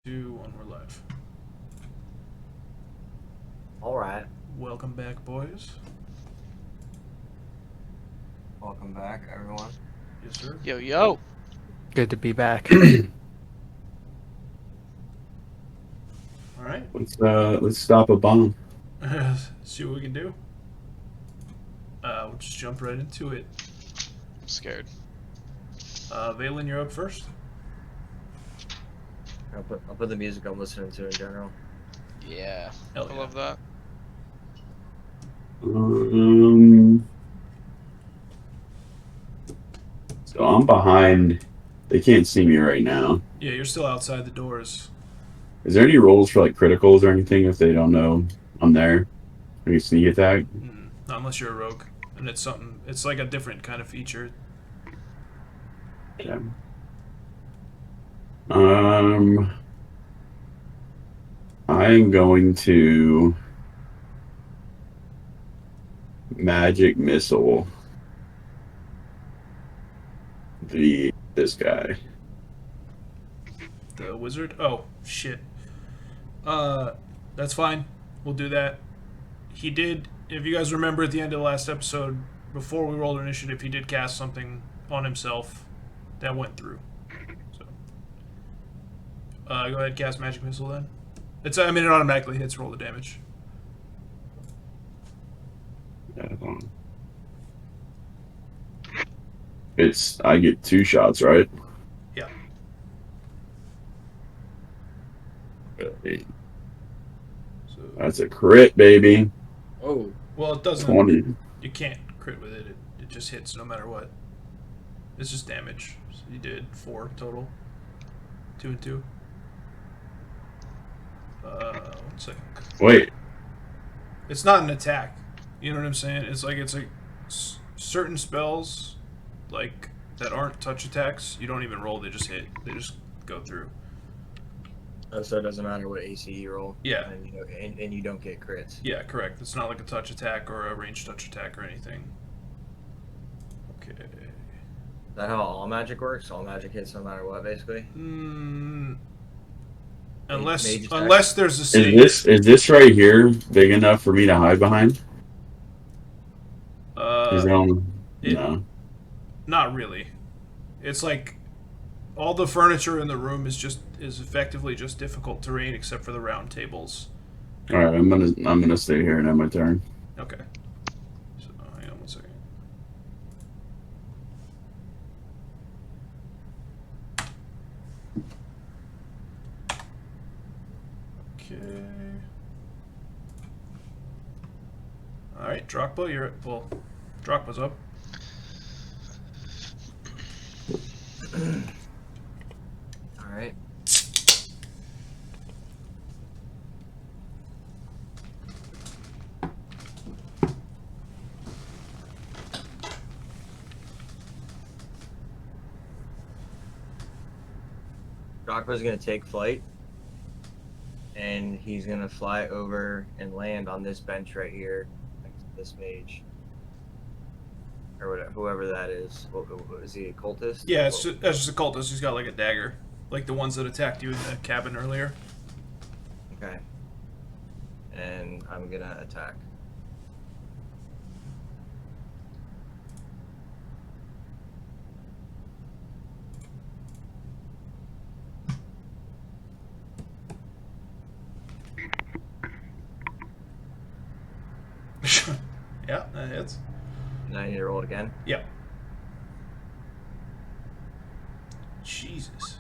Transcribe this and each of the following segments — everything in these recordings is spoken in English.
2, 1, we're live. Alright. Welcome back, boys. Welcome back, everyone. Yes, sir. Yo, yo. Good to be back. Alright. Let's stop a bomb. See what we can do. We'll just jump right into it. I'm scared. Valan, you're up first. I'll put the music I'm listening to in general. Yeah. Hell I yeah. love that. So I'm behind. They can't see me right now. Yeah, you're still outside the doors. Is there any rolls for like criticals or anything if they don't know I'm there? Any sneak attack? Not unless you're a rogue. And it's something, it's like a different kind of feature. Yeah. I'm going to magic missile this guy. The wizard? Oh, shit. That's fine. We'll do that. He did, if you guys remember at the end of the last episode, before we rolled initiative, he did cast something on himself that went through. So, go ahead, cast magic missile then. It automatically hits, roll the damage. Yeah, I get 2 shots, right? Yeah. Okay. So, That's a crit, baby. Oh. well, it doesn't. 20. You can't crit with it. It just hits no matter what. It's just damage. So you did 4 total. 2 and 2. 1 second. Wait. It's not an attack. You know what I'm saying? It's like certain spells, like that aren't touch attacks. You don't even roll; they just hit. They just go through. So it doesn't matter what AC you roll. Yeah. And you don't get crits. Yeah, correct. It's not like a touch attack or a ranged touch attack or anything. Okay. Is that how all magic works? All magic hits no matter what, basically? Unless there's a save. Is this right here big enough for me to hide behind? No. Not really. It's like all the furniture in the room is effectively just difficult terrain except for the round tables. All right, I'm gonna stay here and have my turn. Okay. So hang on 1 second. Okay. All right, Drakb, you're well. Drakb's up. Alright. Drakba's gonna take flight. And he's gonna fly over and land on this bench right here, next to this mage. Or whatever, whoever that is. What, is he a cultist? Yeah, that's just a cultist who's got like a dagger, like the ones that attacked you in the cabin earlier. Okay. And I'm gonna attack. Yeah, that hits. And I need to roll it again. Yep. Jesus.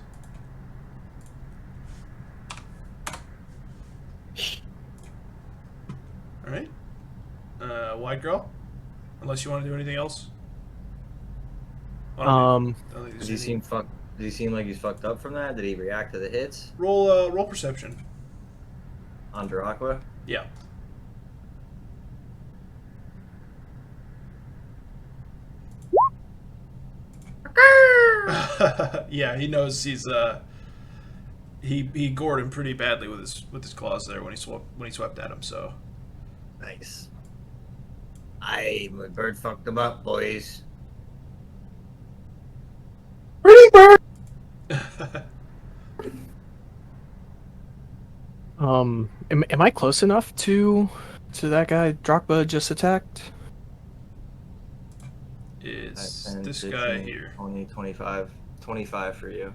All right. Widegrowl. Unless you want to do anything else. I don't think Does there's he any- seem like he's fucked up from that? Did he react to the hits roll perception. on Darakb? Yeah. Yeah, he knows he gored him pretty badly with his claws there when he swept at him. So Nice. My bird fucked him up, boys. Pretty bird. Am I close enough to that guy Drakb just attacked? It's 10, this 15, guy here. 20, 25. 25 for you.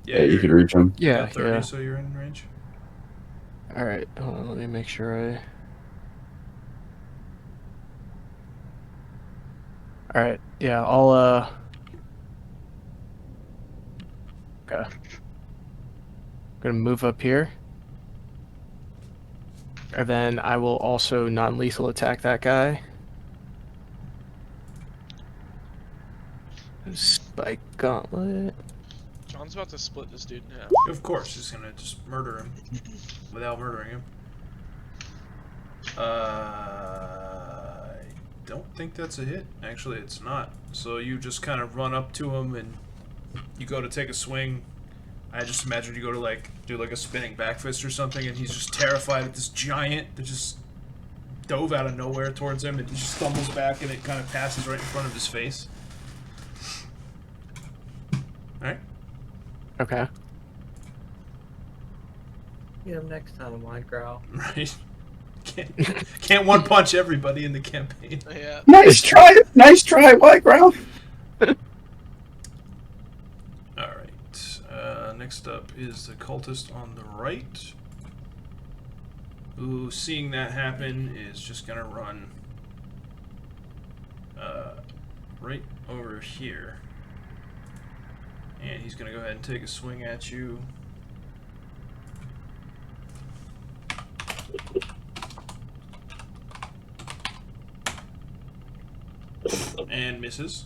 Yeah, you could reach him. You Yeah, got 30, yeah. so you're in range. All right, hold on, let me make sure I. All right, yeah, I'll Okay. Gonna move up here. And then I will also non-lethal attack that guy. Spike gauntlet. John's about to split this dude in half. Of course, he's gonna just murder him without murdering him. I don't think that's a hit. Actually, it's not. So you just kind of run up to him and you go to take a swing. I just imagine you go to like do like a spinning back fist or something, and he's just terrified of this giant that just dove out of nowhere towards him, and he just stumbles back, and it kind of passes right in front of his face. All right. Okay. Get him next time, Widegrowl. Right. Can't one punch everybody in the campaign. Yeah. Nice try, Widegrowl. Alright. Next up is the cultist on the right. Who, seeing that happen, is just gonna run right over here. And he's gonna go ahead and take a swing at you. And misses.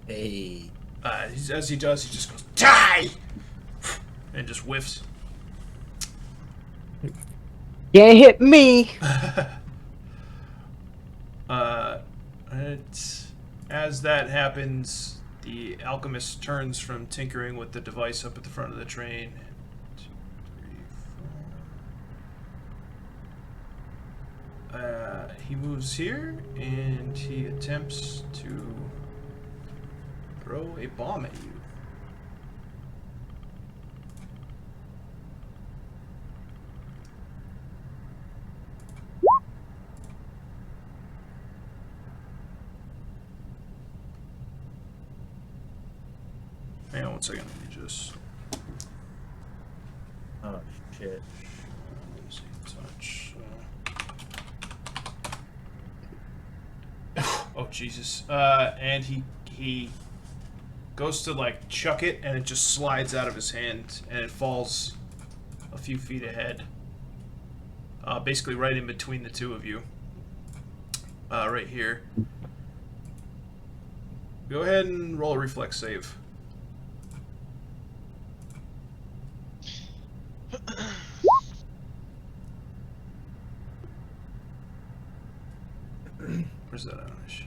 Hey. As he does, he just goes, die! And just whiffs. Can't hit me! As that happens, the alchemist turns from tinkering with the device up at the front of the train. 2, 3, 4. He moves here, and he attempts to throw a bomb at you. Hang on 1 second, let me just... Oh, shit. Touch. Oh, Jesus. And he goes to, like, chuck it, and it just slides out of his hand, and it falls a few feet ahead. Basically right in between the two of you. Right here. Go ahead and roll a reflex save. Where's that on issue?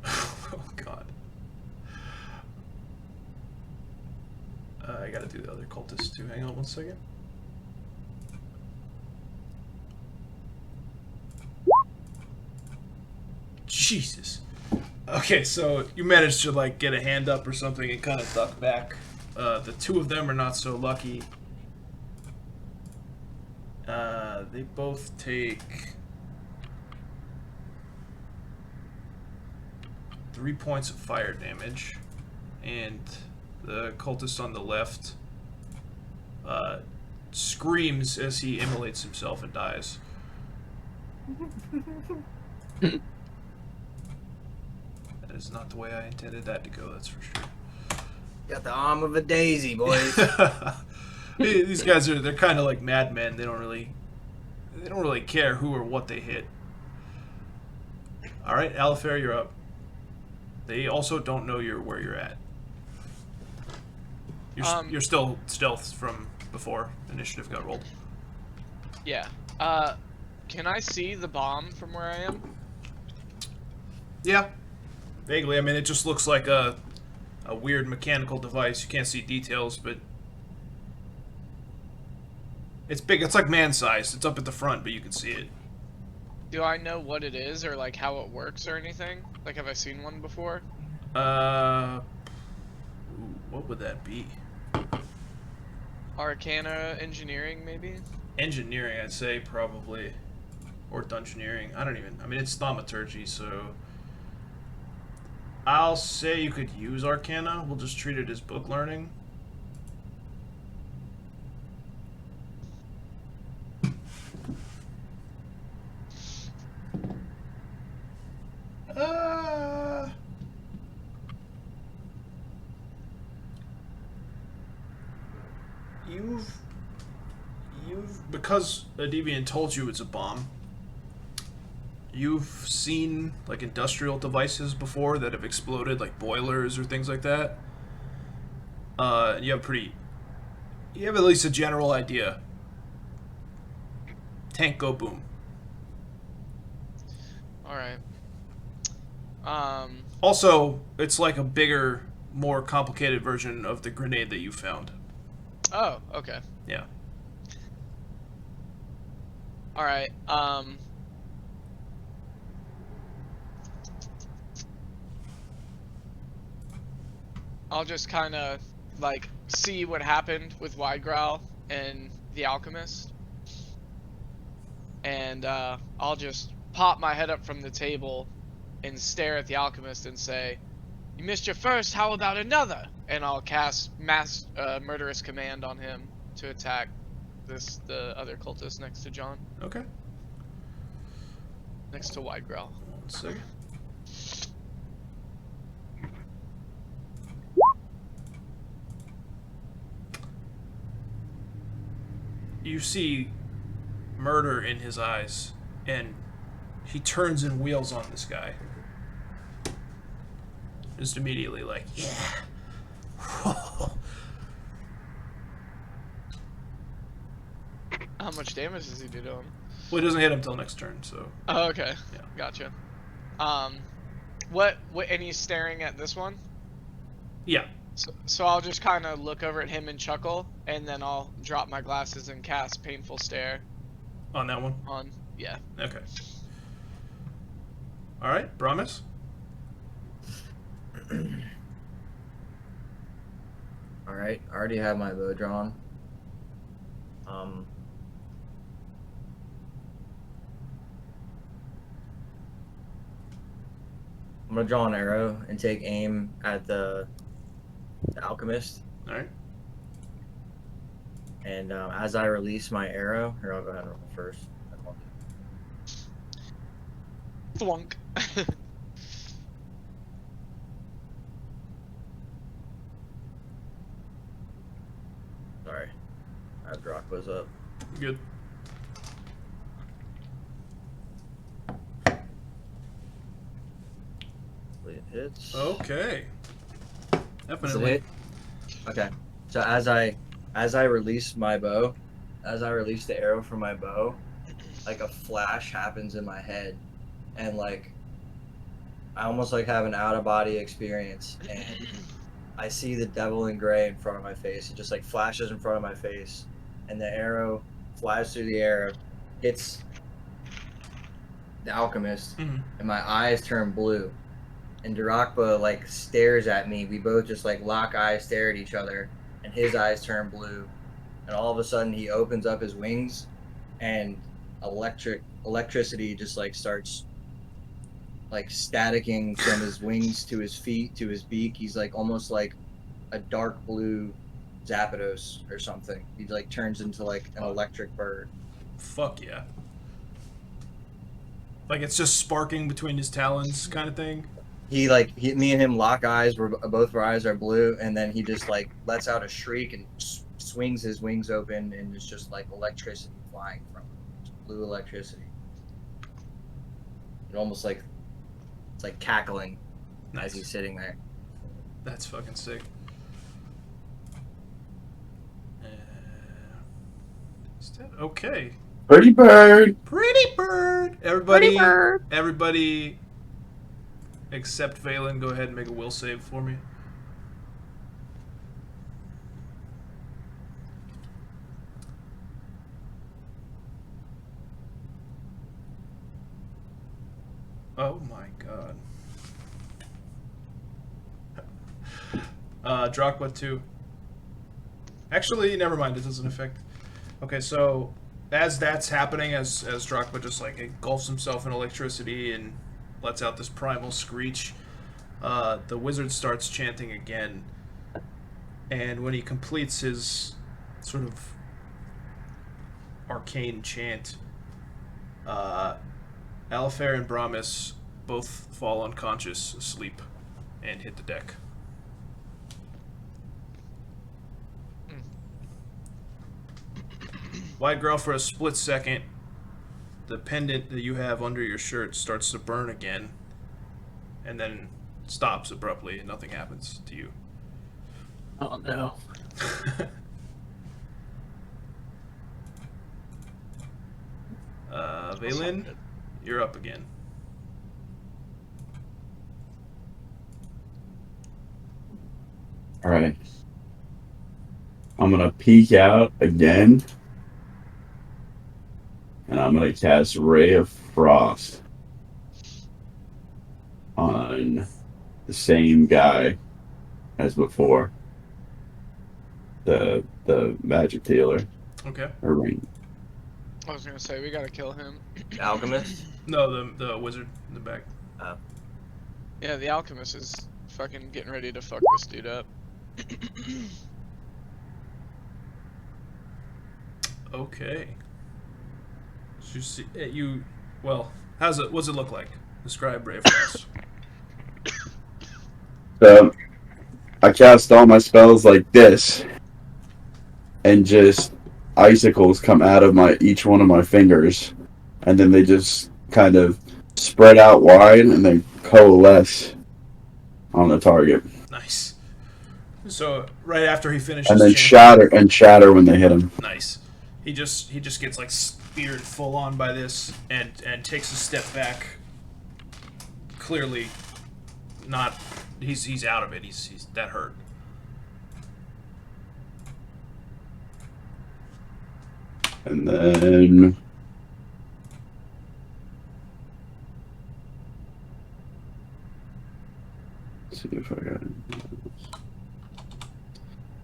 Oh god. I gotta do the other cultist too. Hang on 1 second. Jesus. Okay, so you managed to like get a hand up or something and kind of duck back. The two of them are not so lucky. They both take 3 points of fire damage, and the cultist on the left screams as he immolates himself and dies. That is not the way I intended that to go, that's for sure. Got the arm of a daisy, boys. These guys they're kind of like madmen. They don't really care who or what they hit. All right, Alafair, you're up. They also don't know where you're at. You're still stealth from before initiative got rolled. Yeah. Can I see the bomb from where I am? Yeah, vaguely. I mean, it just looks like a weird mechanical device. You can't see details, but it's big. It's like man-sized. It's up at the front, but you can see it. Do I know what it is or like how it works or anything? Like, have I seen one before? would that be? Arcana, engineering, maybe. Engineering, I'd say probably, or dungeoneering. I mean, it's thaumaturgy, so I'll say you could use Arcana. We'll just treat it as book learning. Because a deviant told you it's a bomb, you've seen like industrial devices before that have exploded, like boilers or things like that. You have at least a general idea. Tank go boom. All right. Also, it's like a bigger, more complicated version of the grenade that you found. Oh, okay. Yeah. All right. I'll just kind of like see what happened with Widegrowl and the alchemist, and I'll just pop my head up from the table and stare at the alchemist and say, "You missed your first. How about another?" And I'll cast mass murderous command on him to attack the other cultist next to John. Okay. Next to Widegrowl. 1 second. You see murder in his eyes, and he turns and wheels on this guy. Just immediately like, yeah. How much damage does he do to him? Well, it doesn't hit him till next turn, so. Oh, okay. Yeah. Gotcha. What, and he's staring at this one? Yeah. So I'll just kind of look over at him and chuckle, and then I'll drop my glasses and cast Painful Stare On that one? on, yeah. Okay. Alright, Brommus? Alright, I already have my bow drawn. I'm gonna draw an arrow and take aim at the alchemist. Alright. And as I release my arrow, here, I'll go ahead and roll first. Thwunk. Sorry. Rock was up. Good. It hits. Okay. Does it Definitely. hit? Okay. So as I release my bow, as I release the arrow from my bow, like a flash happens in my head, and like I almost like have an out of body experience, and I see the devil in gray in front of my face. It just like flashes in front of my face, and the arrow flies through the air, hits the alchemist, and my eyes turn blue. And Darakb like stares at me. We both just like lock eyes, stare at each other, and his eyes turn blue. And all of a sudden, he opens up his wings, and electricity just like starts like staticking from his wings to his feet to his beak. He's like almost like a dark blue Zapdos or something. He like turns into like an electric bird. Fuck yeah. Like it's just sparking between his talons kind of thing. Me and him lock eyes. Both of our eyes are blue, and then he just like lets out a shriek and swings his wings open, and it's just like electricity flying from him. Just blue electricity. It almost like it's like cackling as he's sitting there. That's fucking sick. Okay. Pretty bird. Pretty bird. Everybody. Pretty bird. Everybody. Except Valan, go ahead and make a will save for me. Oh my god. Darakb 2. Actually, never mind. It doesn't affect. Okay, so as that's happening, as Darakb just like engulfs himself in electricity and lets out this primal screech, the wizard starts chanting again. And when he completes his sort of arcane chant, Alafair and Brommus both fall unconscious, asleep, and hit the deck. Widegrowl, for a split second, the pendant that you have under your shirt starts to burn again, and then stops abruptly, and nothing happens to you. Oh no. Valan, you're up again. Alright. I'm gonna peek out again. And I'm gonna cast Ray of Frost on the same guy as before. The magic dealer. Okay. Or ring. I was gonna say we gotta kill him. Alchemist. No, the wizard in the back. Yeah, the alchemist is fucking getting ready to fuck this dude up. Okay. So you see, well, what's it look like? Describe Ray of Frost. So I cast all my spells like this, and just icicles come out of each one of my fingers, and then they just kind of spread out wide and then coalesce on the target, Nice. So right after he finishes, and then chanting- shatter when they hit him. Nice. He just gets like speared full on by this and takes a step back. Clearly, not. He's out of it. He's that hurt. And then let's see if I got it.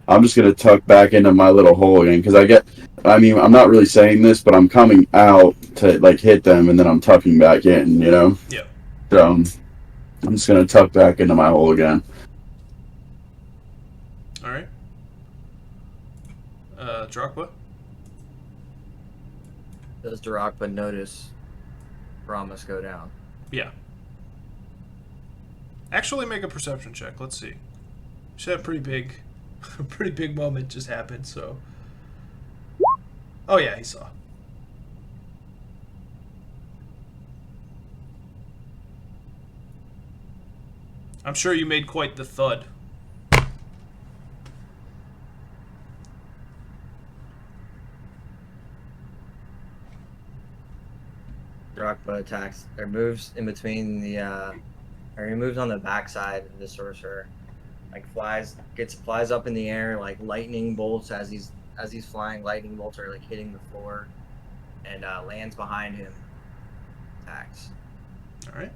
I'm just gonna tuck back into my little hole again because I'm not really saying this, but I'm coming out to like hit them, and then I'm tucking back in, you know? Yeah. So I'm just gonna tuck back into my hole again. All right. Darakb. Does Darakb notice Brommus go down? Yeah. Actually, make a perception check. Let's see. She had a pretty big moment just happened. So. Oh yeah, he saw. I'm sure you made quite the thud. Darakb attacks or moves in between the or he moves on the backside of the sorcerer. Like flies up in the air like lightning bolts as he's flying. Lightning bolts are like hitting the floor, and lands behind him. Attacks. All right.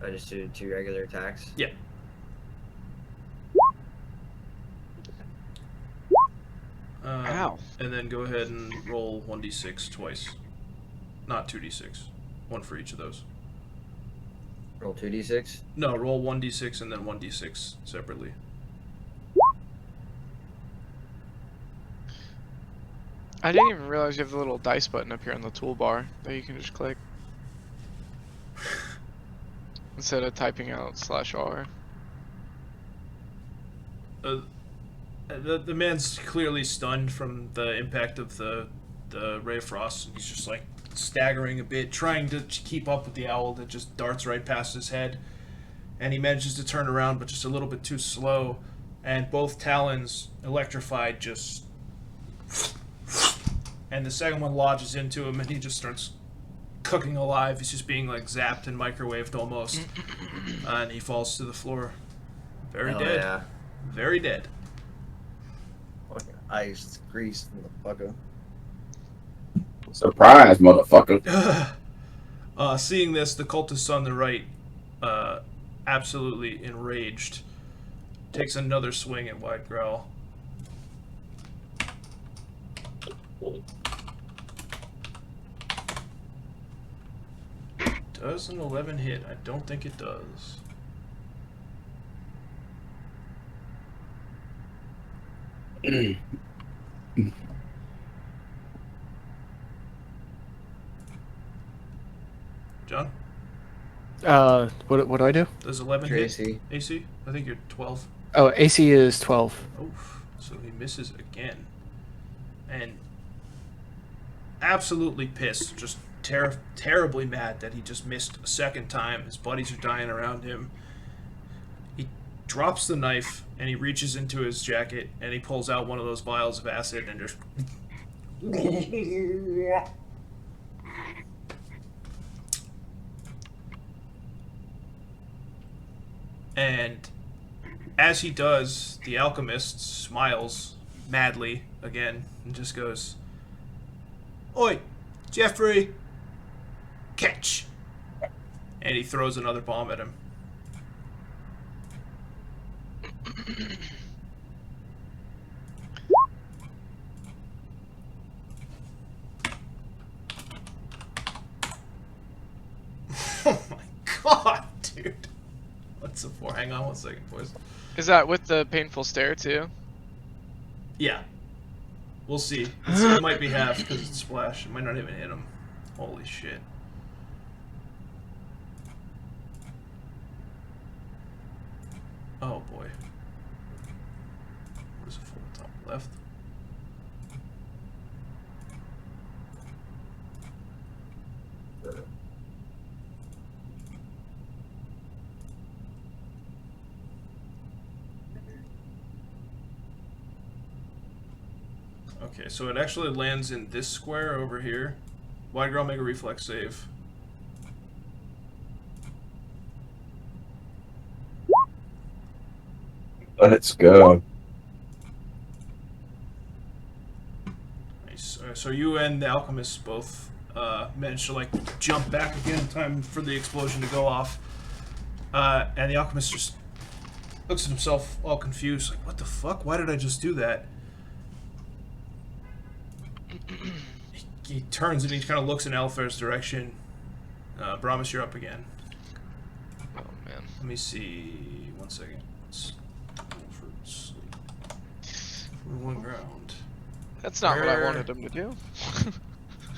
I just do 2 regular attacks. Yeah. Ow. And then go ahead and roll 1d6 twice. Not 2d6. One for each of those. Roll 2d6. No, roll 1d6 and then 1d6 separately. I didn't even realize you have the little dice button up here on the toolbar that you can just click instead of typing out /R. The man's clearly stunned from the impact of the Ray of Frost, and he's just like staggering a bit, trying to keep up with the owl that just darts right past his head. And he manages to turn around, but just a little bit too slow. And both talons, electrified, just... And the second one lodges into him, and he just starts cooking alive. He's just being like zapped and microwaved almost. And he falls to the floor. Very Hell dead. Yeah. Very dead. Fucking ice grease, motherfucker. Surprise, motherfucker. Seeing this, the cultist on the right, absolutely enraged, takes another swing at Widegrowl. Does an 11 hit? I don't think it does. John? What do I do? Does 11 Tracy. hit AC? I think you're 12. Oh, AC is 12. Oof. So he misses again. And absolutely pissed. Just terribly mad that he just missed a second time. His buddies are dying around him. He drops the knife and he reaches into his jacket and he pulls out one of those vials of acid and just... And as he does, the alchemist smiles madly again and just goes, "Oi, Jeffrey, catch!" And he throws another bomb at him. Oh my god, dude. What's the for? Hang on one second, boys. Is that with the painful stare too? Yeah. We'll see. It might be half because it's splash. It might not even hit him. Holy shit. Oh boy. Where's the full top left? Okay, so it actually lands in this square over here. Widegrowl, make a reflex save. Let's go. Nice. So you and the alchemist both managed to like jump back again in time for the explosion to go off. And the alchemist just looks at himself all confused, like, what the fuck? Why did I just do that? He turns and he kind of looks in Alafair's direction. Brommus, you're up again. Oh man. Let me see. 1 second. Let's go for sleep. For one ground. That's not what I wanted him to do.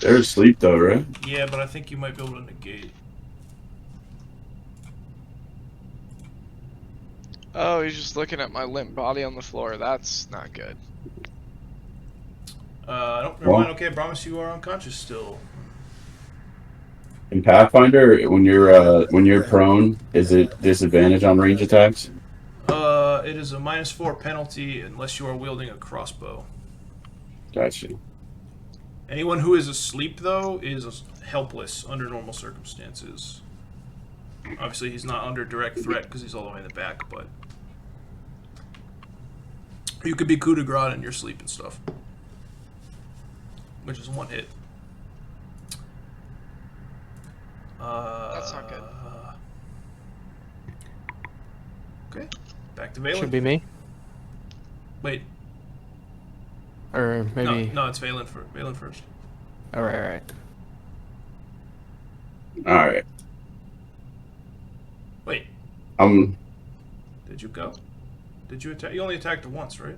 They're asleep though, right? Yeah, but I think you might be able to negate. Oh, he's just looking at my limp body on the floor. That's not good. Never mind. Okay, Brommus, you are unconscious still. In Pathfinder, when you're prone, is it disadvantage on range attacks? It is a -4 penalty unless you are wielding a crossbow. Gotcha. Anyone who is asleep, though, is helpless under normal circumstances. Obviously, he's not under direct threat because he's all the way in the back, but you could be coup de grace in your sleep and stuff, which is 1 hit. That's not good. Okay, back to Valan. Should be me, Wait, or maybe. no, it's Valan first. All right. All right. Wait, did you go? Did you attack? You only attacked once, right?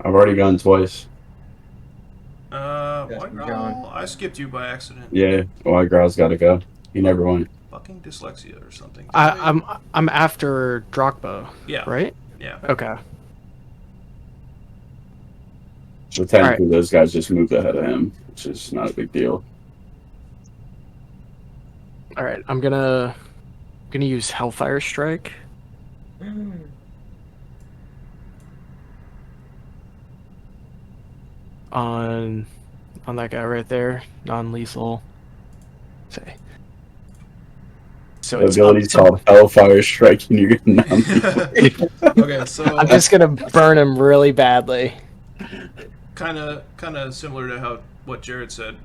I've already gone twice. Widegrowl, I skipped you by accident. Yeah, Widegrowl's got to go. He never went. Fucking dyslexia or something. I'm after Darakb. Yeah. Right. Yeah. Okay. So technically, those guys just moved ahead of him, which is not a big deal. All right. I'm gonna use Hellfire Strike. On that guy right there, non-lethal. Say. So The it's ability's called Hellfire Strike, and you're gonna Okay, so I'm just gonna burn him really badly. kind of similar to what Jared said.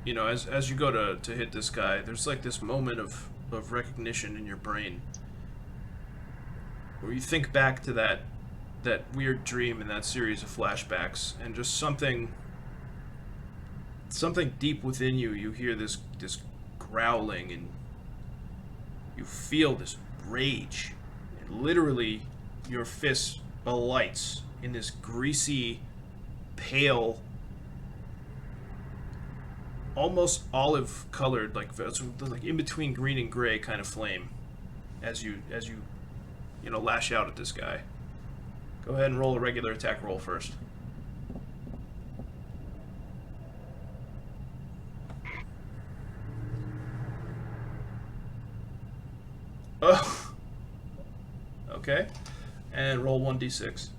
You know, as you go to hit this guy, there's like this moment of recognition in your brain, where you think back to that weird dream and that series of flashbacks, and just something deep within you. You hear this growling, and you feel this rage, and literally your fist alights in this greasy, pale, almost olive colored, like in between green and gray kind of flame, as you lash out at this guy. Go ahead and roll a regular attack roll first. Oh. Okay. And roll 1d6.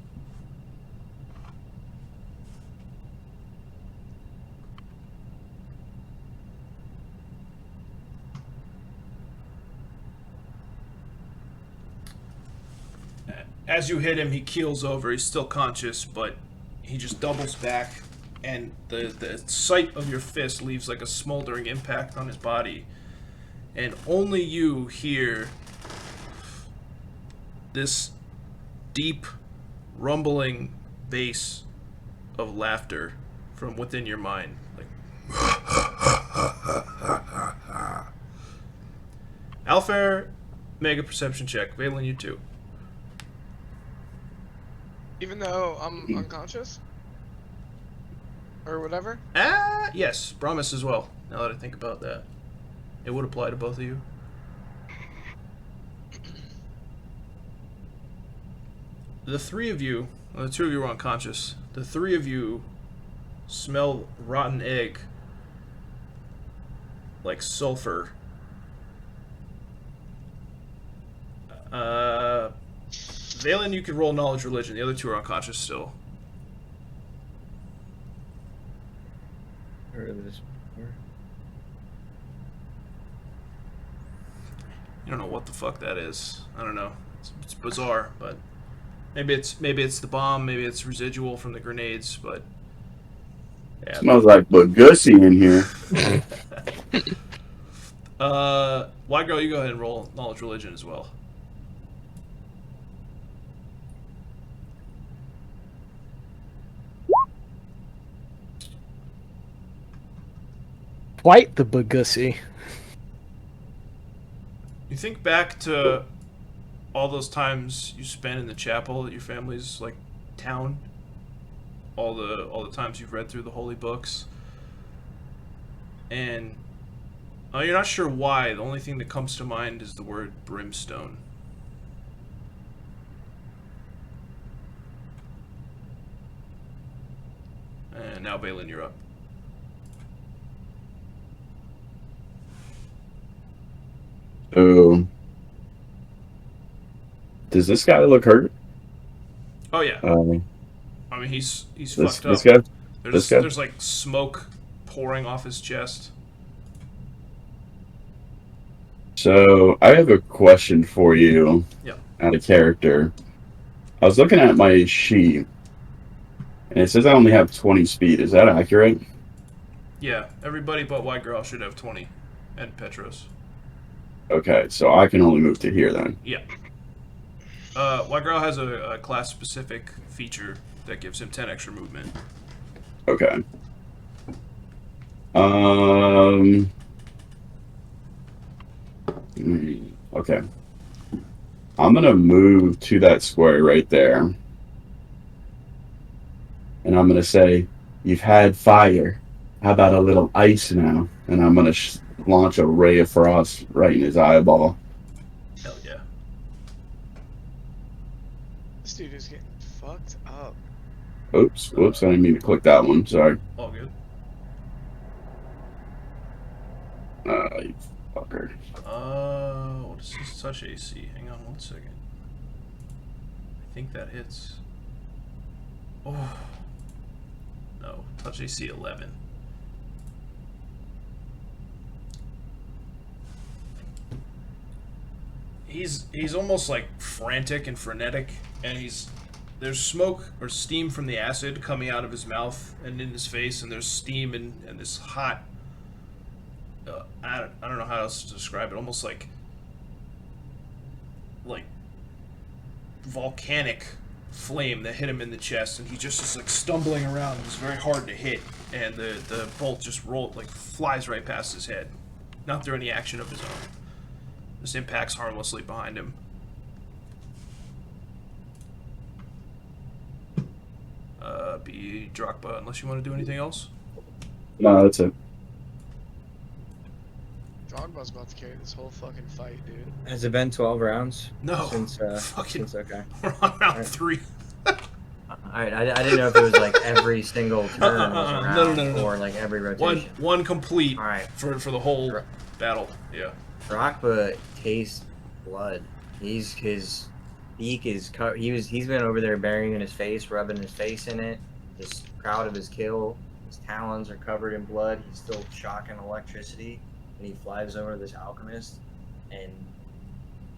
As you hit him, he keels over. He's still conscious, but he just doubles back, and the sight of your fist leaves like a smoldering impact on his body. And only you hear this deep, rumbling bass of laughter from within your mind. Like, Alafair, make a perception check. Valan, you too. Even though I'm unconscious? Or whatever? Yes, Brommus as well, now that I think about that. It would apply to both of you. The three of you, well, the two of you are unconscious. The three of you smell rotten egg, like sulfur. Valan, you can roll knowledge religion. The other two are unconscious still. Heard of this before? You don't know what the fuck that is. I don't know. It's bizarre, but maybe it's the bomb, maybe it's residual from the grenades, but yeah. Smells like Bagussy in here. Widegrowl, you go ahead and roll knowledge religion as well. Quite the Bagussy. You think back to all those times you spent in the chapel at your family's like town, all the times you've read through the holy books, and you're not sure why. The only thing that comes to mind is the word brimstone. And now, Valan, you're up. So, does this guy look hurt? Oh yeah. I mean, he's fucked up. This guy? There's like smoke pouring off his chest. So, I have a question for you. Yeah. Out of character. I was looking at my sheet, and it says I only have 20 speed. Is that accurate? Yeah, everybody but Widegrowl should have 20, and Petros. Okay, so I can only move to here then. Yeah. Widegrowl has a class-specific feature that gives him 10 extra movement. Okay. Okay. I'm gonna move to that square right there. And I'm gonna say, you've had fire. How about a little ice now? And I'm gonna launch a ray of frost right in his eyeball. Hell yeah. This dude is getting fucked up. Oops, whoops, I didn't mean to click that one, sorry. All good. You fucker. What is this touch AC? Hang on 1 second. I think that hits. Oh. No, touch AC 11. He's almost like frantic and frenetic, and there's smoke or steam from the acid coming out of his mouth and in his face, and there's steam and this hot. I don't know how else to describe it. Almost like volcanic flame that hit him in the chest, and he just is like stumbling around. It's very hard to hit, and the bolt just flies right past his head, not through any action of his own. Just impacts harmlessly behind him. Be Darakb, unless you want to do anything else. No, that's it. Drogba's about to carry this whole fucking fight, dude. Has it been 12 rounds? No, Since okay. We're on round Alright. 3. Alright, I didn't know if it was like every single turn was a round No. or like every rotation. One complete Alright. for the whole battle. Yeah. Darakb tastes blood. His beak is cut. He's been over there burying his face, rubbing his face in it. Just proud of his kill. His talons are covered in blood. He's still shocking electricity, and he flies over this alchemist and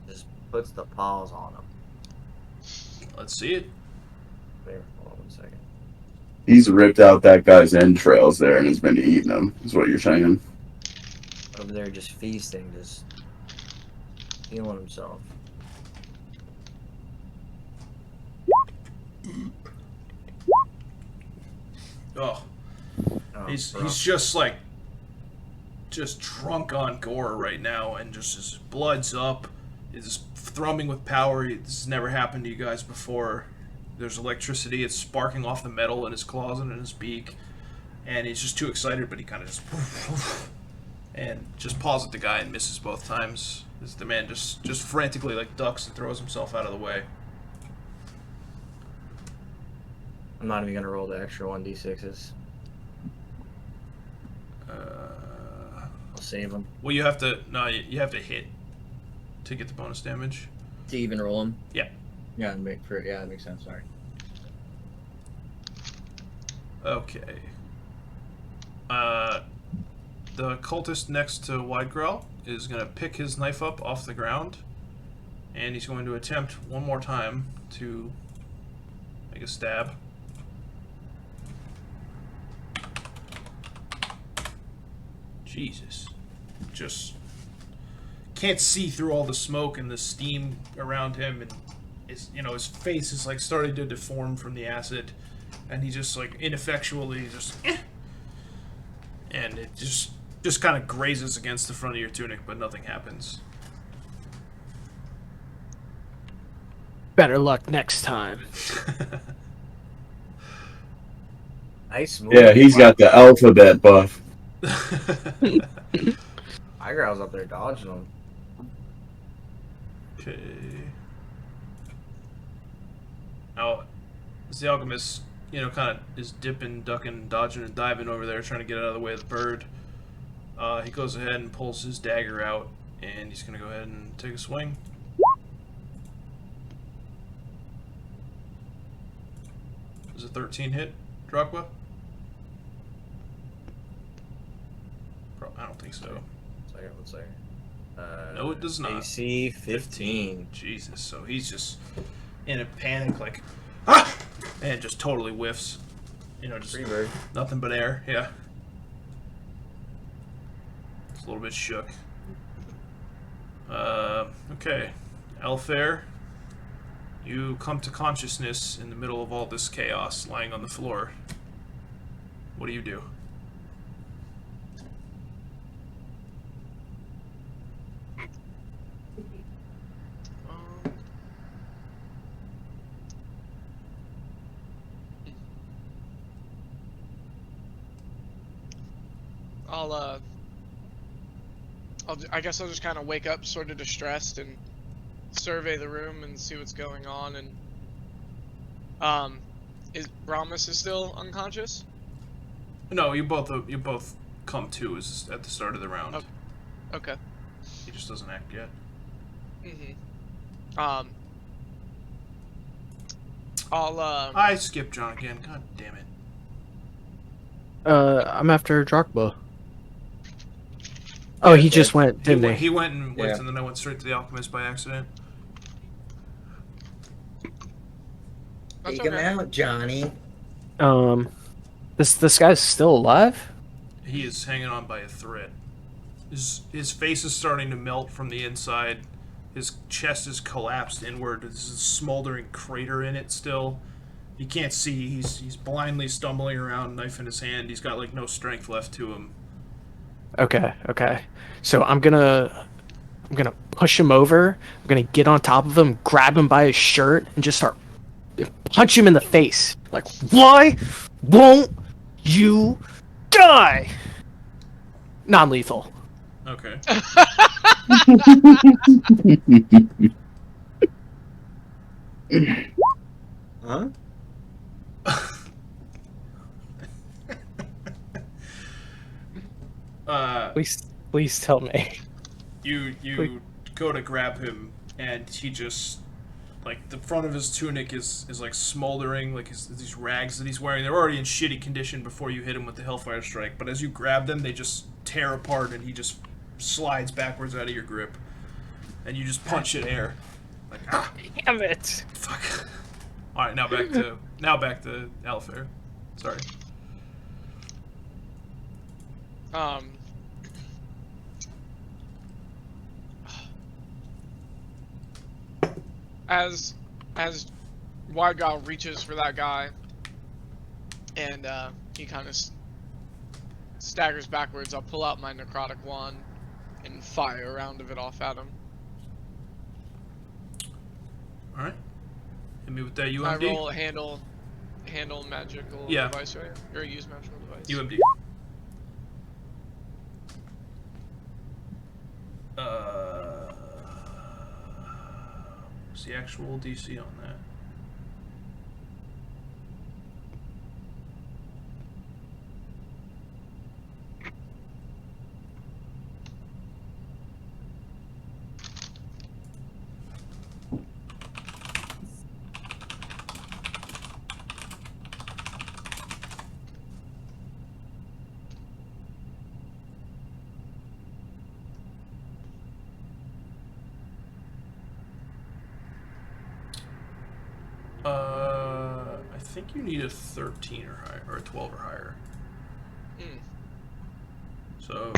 just puts the paws on him. Let's see it. Wait, hold on 1 second. He's ripped out that guy's entrails there and has been eating them, is what you're saying. Over there just feasting, just healing himself. Oh, Oh, he's bro. just just drunk on gore right now, and just his blood's up. He's thrumming with power. This has never happened to you guys before. There's electricity. It's sparking off the metal in his claws and in his beak, and he's just too excited. But he kind of just and just paws at the guy and misses both times. As the man just frantically like ducks and throws himself out of the way. I'm not even gonna roll the extra 1d6s. I'll save them. Well, you have to you have to hit to get the bonus damage. To even roll them? Yeah. Yeah, that makes sense. Sorry. Okay. The cultist next to Widegrowl is going to pick his knife up off the ground, and he's going to attempt one more time to make a stab. Jesus. Just can't see through all the smoke and the steam around him, and his face is like starting to deform from the acid, and he just like ineffectually and it just kind of grazes against the front of your tunic, but nothing happens. Better luck next time. Nice move. Yeah, he's got the alphabet buff. Igrowl's up there dodging him. Okay. Now, as the alchemist, kind of is dipping, ducking, dodging, and diving over there, trying to get out of the way of the bird, he goes ahead and pulls his dagger out, and he's going to go ahead and take a swing. Does a 13 hit, Darakb? I don't think so. One second. No, it does not. AC 15. Jesus, so he's just in a panic, like, and just totally whiffs. Just Free bird. nothing but air. Yeah. It's a little bit shook. Okay. Alafair, you come to consciousness in the middle of all this chaos, lying on the floor. What do you do? I guess I'll just kind of wake up sort of distressed and survey the room and see what's going on. And is Brommus still unconscious? No, you both come to at the start of the round. Oh. Okay. He just doesn't act yet. I skipped John again. God damn it. I'm after Darakb. Oh, he just went, didn't he? He went and whiffed, Yeah. and then I went straight to the alchemist by accident. That's Take him okay. out, Johnny. This guy's still alive? He is hanging on by a thread. His face is starting to melt from the inside. His chest is collapsed inward. There's a smoldering crater in it still. You can't see. He's blindly stumbling around, knife in his hand. He's got like no strength left to him. Okay. So I'm gonna push him over. I'm gonna get on top of him, grab him by his shirt, and just start punch him in the face. Like, why won't you die? Non-lethal. Okay. Huh? Please tell me. You go to grab him, and he just, like, the front of his tunic is like smoldering, like these rags that he's wearing. They're already in shitty condition before you hit him with the Hellfire Strike, but as you grab them, they just tear apart, and he just slides backwards out of your grip, and you just punch at air. Like, ah, Damn it. fuck. All right, now back to Alafair. Sorry. As Widegrowl reaches for that guy, and he kind of staggers backwards, I'll pull out my necrotic wand and fire a round of it off at him. All right. Hit me with that UMD. I roll a handle magical Yeah. device, right? Or use magical device. UMD. What's the actual DC on that? I think you need a 13 or higher, or a 12 or higher. So,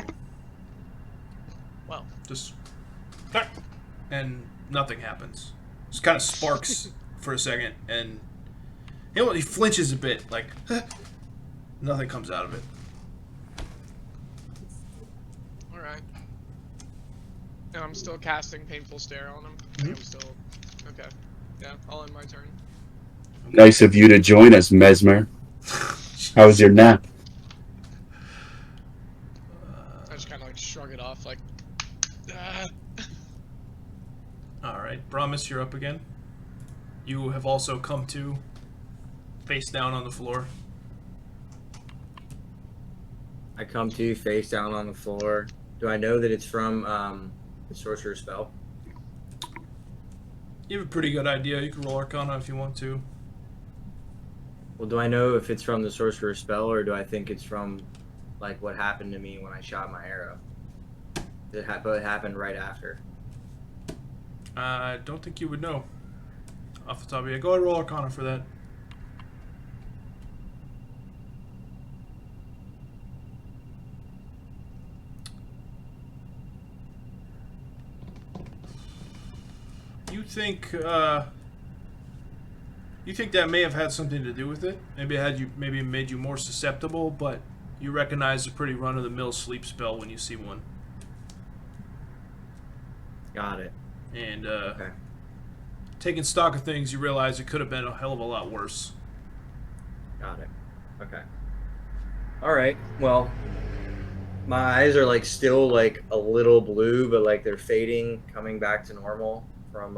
Well, just, and nothing happens. Just kind of sparks for a second, and he flinches a bit, like, nothing comes out of it. alright. And I'm still casting Painful Stare on him. I think I'm still... Okay. Yeah, I'll end my turn. Nice of you to join us, Mesmer. How was your nap? I just kind of like shrug it off, like... Alright, Brommus, you're up again. You have also come to, face down on the floor. I come to face down on the floor. Do I know that it's from the sorcerer spell? You have a pretty good idea. You can roll Arcana if you want to. Well, do I know if it's from the sorcerer spell, or do I think it's from, like, what happened to me when I shot my arrow? It happened right after. I don't think you would know. Off the top of your head. Go ahead and roll Arcana for that. You think that may have had something to do with it? Maybe it made you more susceptible, but you recognize a pretty run-of-the-mill sleep spell when you see one. Got it. And Okay. taking stock of things, you realize it could have been a hell of a lot worse. Got it. Okay. All right. Well, my eyes are like still like a little blue, but like they're fading, coming back to normal from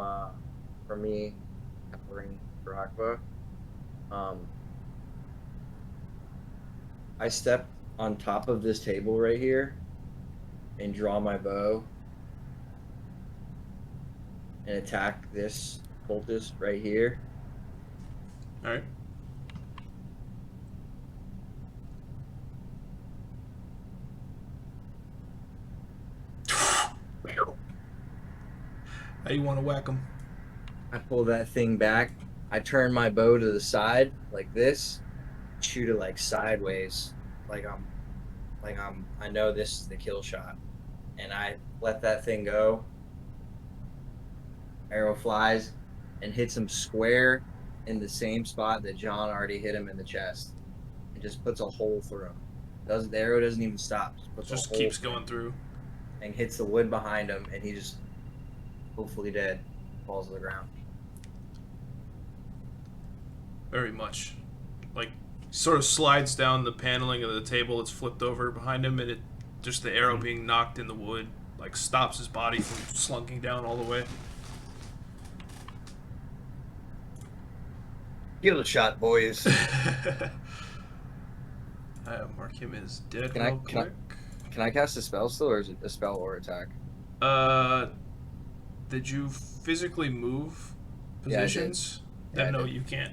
me covering Darakb. I step on top of this table right here and draw my bow and attack this cultist right here. All right. How you want to whack him? I pull that thing back. I turn my bow to the side like this, shoot it like sideways, I know this is the kill shot, and I let that thing go. Arrow flies and hits him square in the same spot that John already hit him in the chest. It just puts a hole through him. The arrow doesn't even stop. Just keeps going through. And hits the wood behind him, and he just, hopefully dead, falls to the ground. Very much. Like, sort of slides down the paneling of the table that's flipped over behind him, and it just the arrow being knocked in the wood, like, stops his body from slunking down all the way. Give it a shot, boys. Mark him as dead Can real quick. Can I cast a spell still, or is it a spell or attack? Did you physically move Yeah, I did. positions? Yeah, I Then no, did. you can't.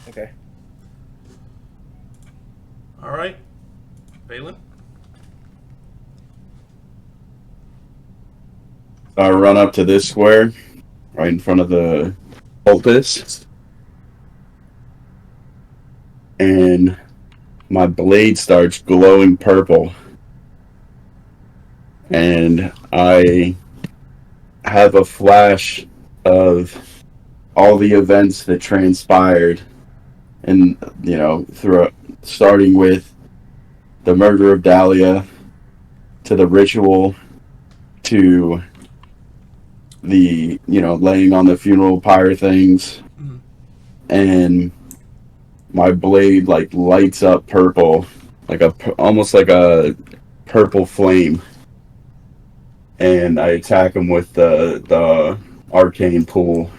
Okay. Alright. Valan? I run up to this square, right in front of the cultist, and my blade starts glowing purple. And I have a flash of all the events that transpired, and starting with the murder of Dahlia, to the ritual, to the laying on the funeral pyre things, Mhm. and my blade like lights up purple, like almost like a purple flame, and I attack him with the arcane pool.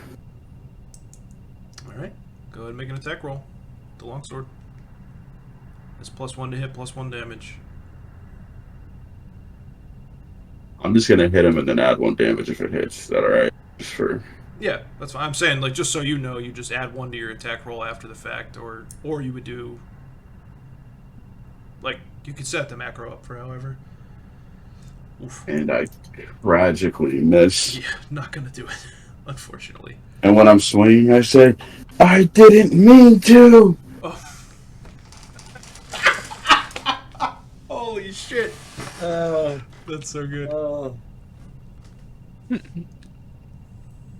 Alright. Go ahead and make an attack roll. The longsword. It's +1 to hit, +1 damage. I'm just gonna hit him and then add 1 damage if it hits. Is that alright? Just for Yeah, that's fine. I'm saying, like, just so you know, you just add 1 to your attack roll after the fact, or you would do, like, you could set the macro up for however. Oof. and I tragically miss. Yeah, not gonna do it, unfortunately. And when I'm swinging, I say, "I didn't mean to." Oh. Holy shit. That's so good.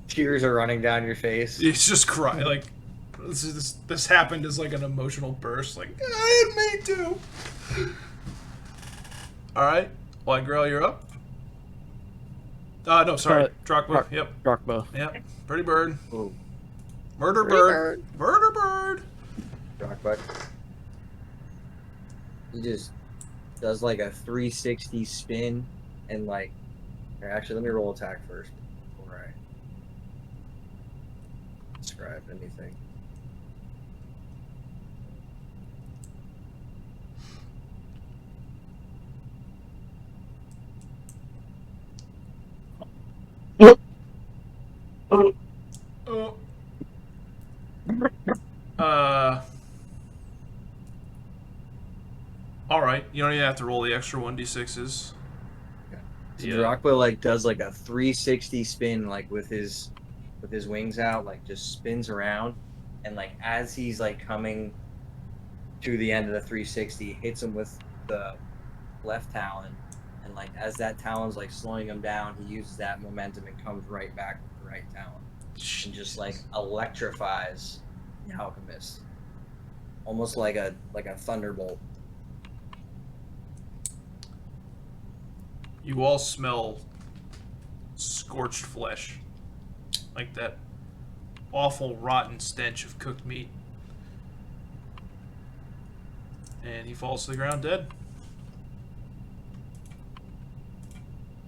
Tears are running down your face. It's just cry like this happened as like an emotional burst. Like I didn't mean to. All right, Widegrowl, you're up. No, sorry, Darakb. Yep, Darakb. yep. Pretty bird. Ooh. Murder Pretty bird. Murder bird. Darakb. He just does like a 360 spin and like. Here, actually, let me roll attack first before I describe anything. Oh. All right. You don't even have to roll the extra 1d6s. So Darakb like does like a 360 spin like with his wings out, like just spins around, and like as he's like coming to the end of the 360, hits him with the left talon, and like as that talon's like slowing him down, he uses that momentum and comes right back with the right talon and just like electrifies the alchemist, almost like a thunderbolt. You all smell scorched flesh, like that awful rotten stench of cooked meat. And he falls to the ground dead.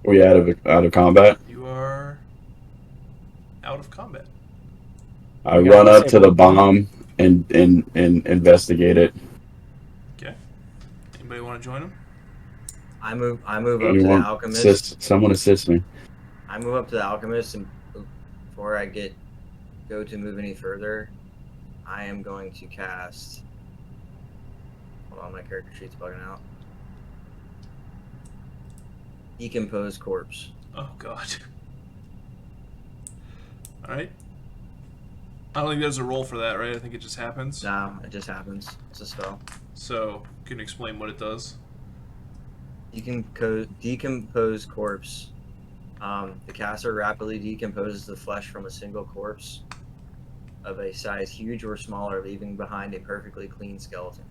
Are we out of combat? You are out of combat. I run up to the bomb and investigate it. Okay. Anybody want to join him? I move up to the alchemist. Someone assist me. I move up to the alchemist, and before I go to move any further, I am going to cast. Hold on, my character sheet's bugging out. Decompose corpse. Oh god. Alright. I don't think there's a roll for that, right? I think it just happens. No, it just happens. It's a spell. So, can you explain what it does? Decompose corpse. The caster rapidly decomposes the flesh from a single corpse of a size huge or smaller, leaving behind a perfectly clean skeleton.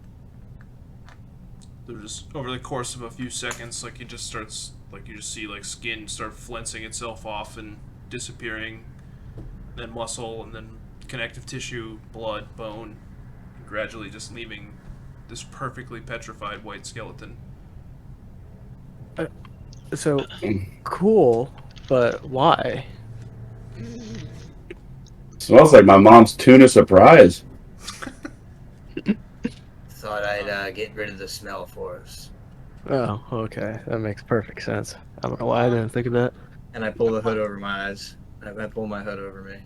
They're just over the course of a few seconds, like it just starts, like you just see like skin start flensing itself off and disappearing, then muscle, and then connective tissue, blood, bone, and gradually just leaving this perfectly petrified white skeleton. So cool, but why? Smells like my mom's tuna surprise. Thought I'd get rid of the smell for us. Oh, okay, that makes perfect sense. I don't know why I didn't think of that. And I pull the hood over my eyes. I pull my hood over me.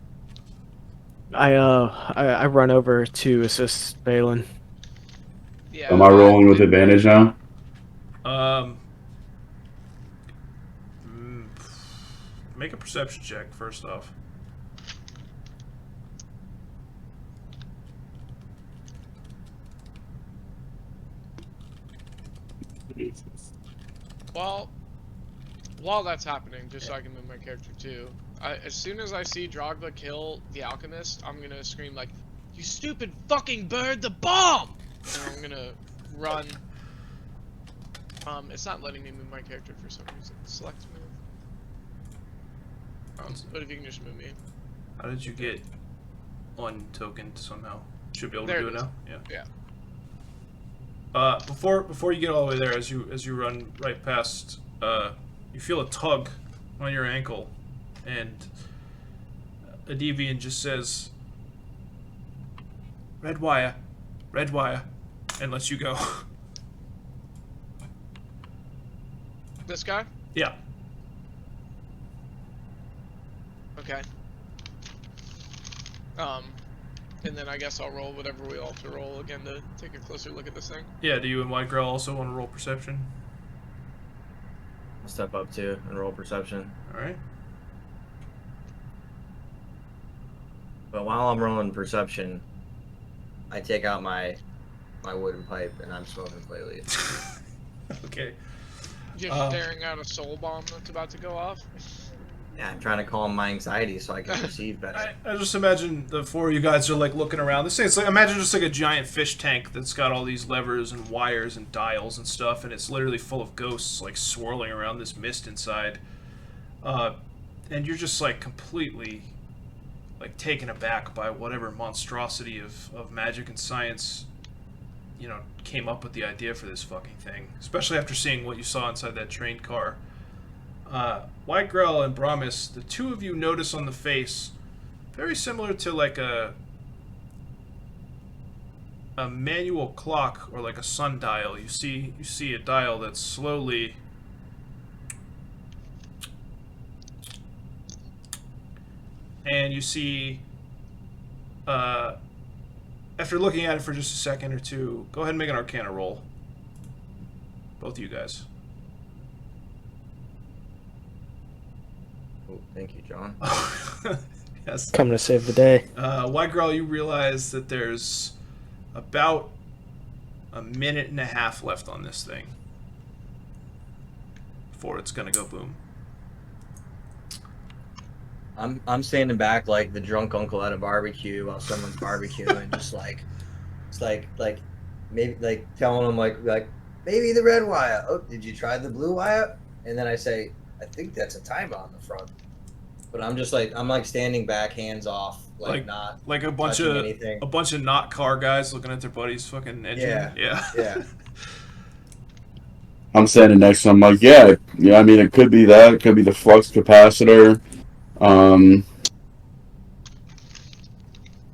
I run over to assist Valan. Yeah. Am I rolling with advantage now? Make a perception check first off. Well, while that's happening, just so I can move my character too, as soon as I see Drogba kill the alchemist, I'm gonna scream like, "You stupid fucking bird, the bomb!" And I'm gonna run. It's not letting me move my character for some reason. Select move. But if you can just move me. How did you get untokened somehow? Should be able There to do it it is. now. Yeah. Yeah. Before you get all the way there, as you run right past, you feel a tug on your ankle, and a deviant just says, red wire," and lets you go. This guy? Yeah. Okay. And then I guess I'll roll whatever we all have to roll again to take a closer look at this thing. Yeah, do you and Widegrowl also want to roll perception? I'll step up too and roll perception. Alright. But while I'm rolling perception, I take out my wooden pipe and I'm smoking clay leaves. Okay. Just staring at a soul bomb that's about to go off. Yeah, I'm trying to calm my anxiety so I can perceive better. I just imagine the four of you guys are like looking around. This thing, it's like, imagine just like a giant fish tank that's got all these levers and wires and dials and stuff, and it's literally full of ghosts like swirling around this mist inside. And you're just like completely like taken aback by whatever monstrosity of magic and science, you know, came up with the idea for this fucking thing. Especially after seeing what you saw inside that train car. Widegrowl and Brommus, the two of you notice on the face, very similar to like a manual clock or like a sundial. You see a dial that's slowly and you see after looking at it for just a second or two, go ahead and make an Arcana roll. Both of you guys. Oh, thank you, John. Yes. Coming to save the day. Widegrowl, you realize that there's about a minute and a half left on this thing before it's gonna go boom. I'm standing back like the drunk uncle at a barbecue while someone's barbecuing, just like it's like maybe like telling them like maybe the red wire. Oh, did you try the blue wire? And then I say, I think that's a timer on the front. But I'm just like standing back, hands off, not like a bunch touching of anything. a bunch of not car guys looking at their buddy's fucking engine. Yeah. I'm standing next to him, like, yeah. I mean, it could be that. It could be the flux capacitor.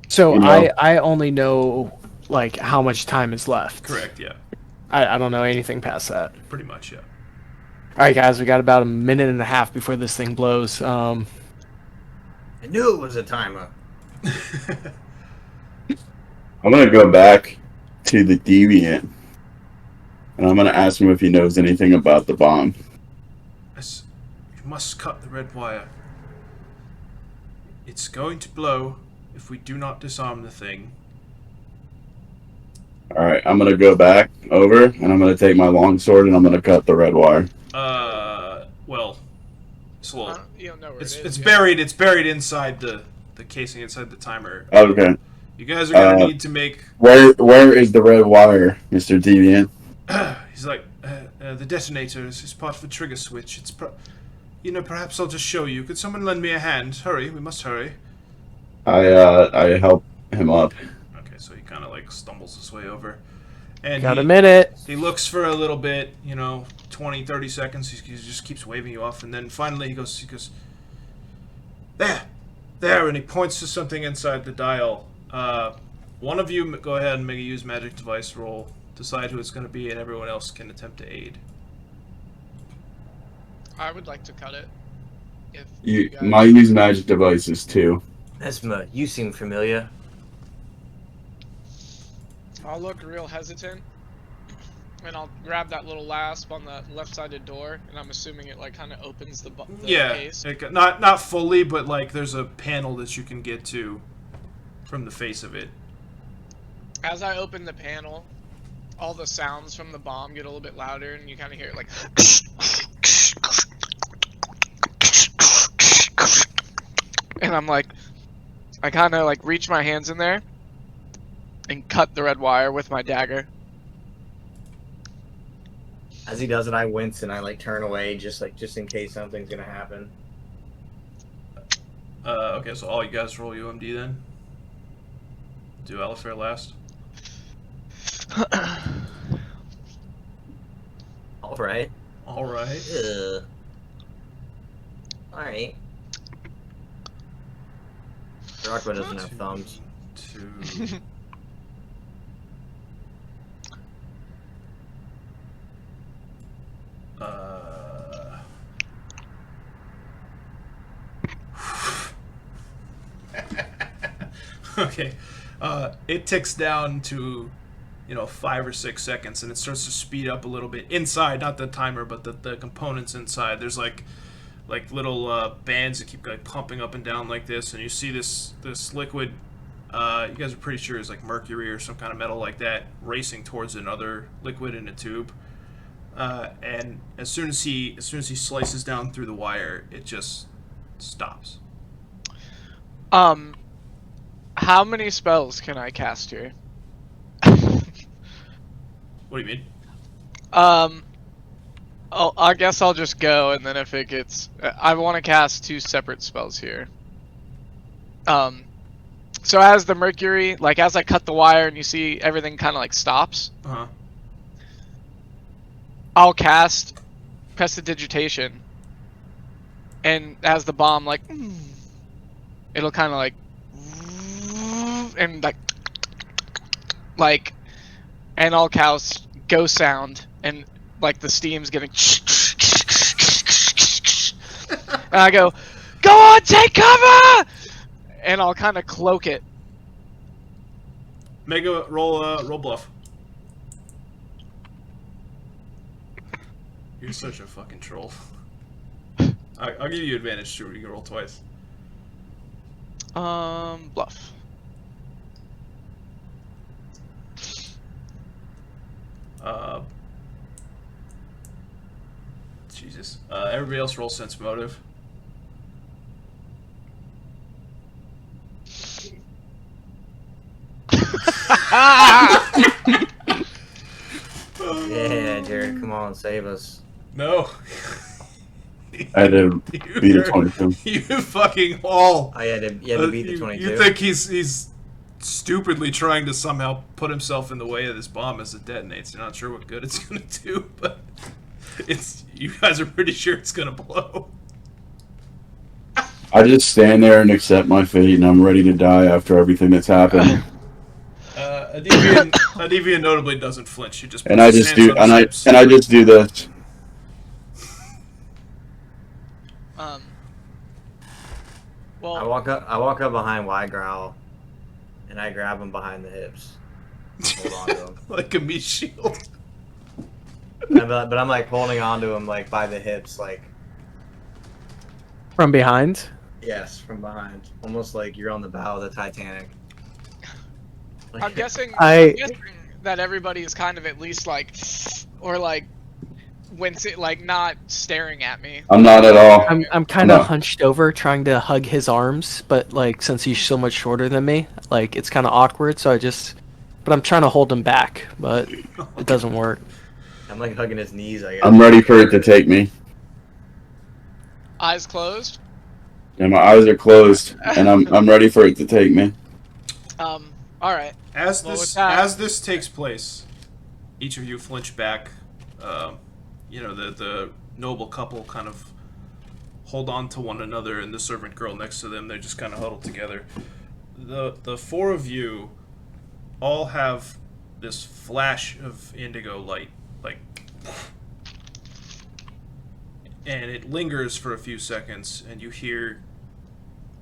So You know. I only know like how much time is left. Correct. Yeah. I don't know anything past that. Pretty much. Yeah. All right, guys, we got about a minute and a half before this thing blows. I knew it was a timer. I'm gonna go back to the deviant, and I'm gonna ask him if he knows anything about the bomb. Yes, you must cut the red wire. It's going to blow if we do not disarm the thing. All right, I'm gonna go back over, and I'm gonna take my longsword, and I'm gonna cut the red wire. Well, Well, You don't know where it's it is. buried. It's buried inside the casing, inside the timer. Okay. You guys are gonna need to make. Where is the red wire, Mr. Deviant? He's like, the detonator is part of the trigger switch. It's perhaps I'll just show you. Could someone lend me a hand? Hurry, we must hurry. I help him up. Okay, so he kind of like stumbles his way over. And Got a minute. He looks for a little bit, 20, 30 seconds. He just keeps waving you off, and then finally he goes, there, and he points to something inside the dial. One of you go ahead and make a use magic device roll. Decide who it's going to be, and everyone else can attempt to aid. I would like to cut it. If My use magic device is 2. Esma, you seem familiar. I'll look real hesitant, and I'll grab that little lasp on the left-sided door, and I'm assuming it like kind of opens the case. Not fully, but like there's a panel that you can get to from the face of it. As I open the panel, all the sounds from the bomb get a little bit louder, and you kind of hear it like. And I'm like, I kind of like reach my hands in there and cut the red wire with my dagger. As he does it, I wince and I like turn away just in case something's gonna happen. Okay, so all you guys roll UMD then. Do Alafair last. All right. All right. All right. Darakb doesn't have thumbs. 2. Okay. It ticks down to, 5 or 6 seconds, and it starts to speed up a little bit inside, not the timer, but the components inside. There's like little bands that keep like pumping up and down like this, and you see this liquid. You guys are pretty sure it's like mercury or some kind of metal like that racing towards another liquid in a tube. And as soon as he slices down through the wire, it just stops. How many spells can I cast here? What do you mean? I guess I'll just go, and then if it gets, I want to cast 2 separate spells here. So as the mercury, like as I cut the wire and you see everything kind of like stops, I'll cast Prestidigitation, and as the bomb like, it'll kind of like, and like, and I'll cast Ghost Sound, and like the steam's getting, and I go on, take cover, and I'll kind of cloak it. Mega roll bluff. You're such a fucking troll. I'll give you advantage too. You can roll twice. Bluff. Jesus. Everybody else roll sense motive. Yeah, Jared, come on, save us. No. I had to beat a 22. You fucking all. Oh, you had to beat the 22. You think he's stupidly trying to somehow put himself in the way of this bomb as it detonates. You're not sure what good it's gonna do, but you guys are pretty sure it's gonna blow. I just stand there and accept my fate, and I'm ready to die after everything that's happened. A deviant notably doesn't flinch. He just And I just do this. Well, I walk up behind Widegrowl, and I grab him behind the hips. Hold on to him. Like a meat shield. But I'm like holding on to him like by the hips, like. From behind? Yes, from behind. Almost like you're on the bow of the Titanic. I'm guessing I- that everybody is kind of at least like, or like, wincing, like not staring at me. I'm not at all. I'm kind of No. hunched over trying to hug his arms, but like since he's so much shorter than me, like it's kind of awkward. So but I'm trying to hold him back, but it doesn't work. I'm like hugging his knees. I guess. I'm ready for it to take me. Eyes closed. And my eyes are closed, and I'm ready for it to take me. All right. As Well, this with that- as this takes place, each of you flinch back. You know, the noble couple kind of hold on to one another, and the servant girl next to them, they just kind of huddle together. The four of you all have this flash of indigo light, like, and it lingers for a few seconds, and you hear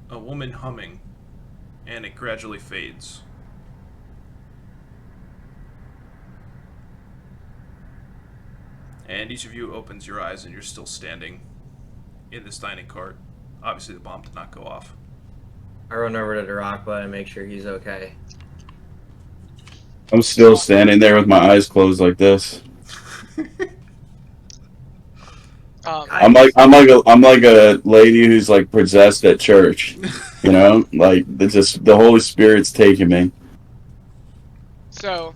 a woman humming, and it gradually fades. And each of you opens your eyes, and you're still standing in this dining cart. Obviously, the bomb did not go off. I run over to Darakb and make sure he's okay. I'm still standing there with my eyes closed like this. I'm like a lady who's like possessed at church, you know, like the Holy Spirit's taking me. So,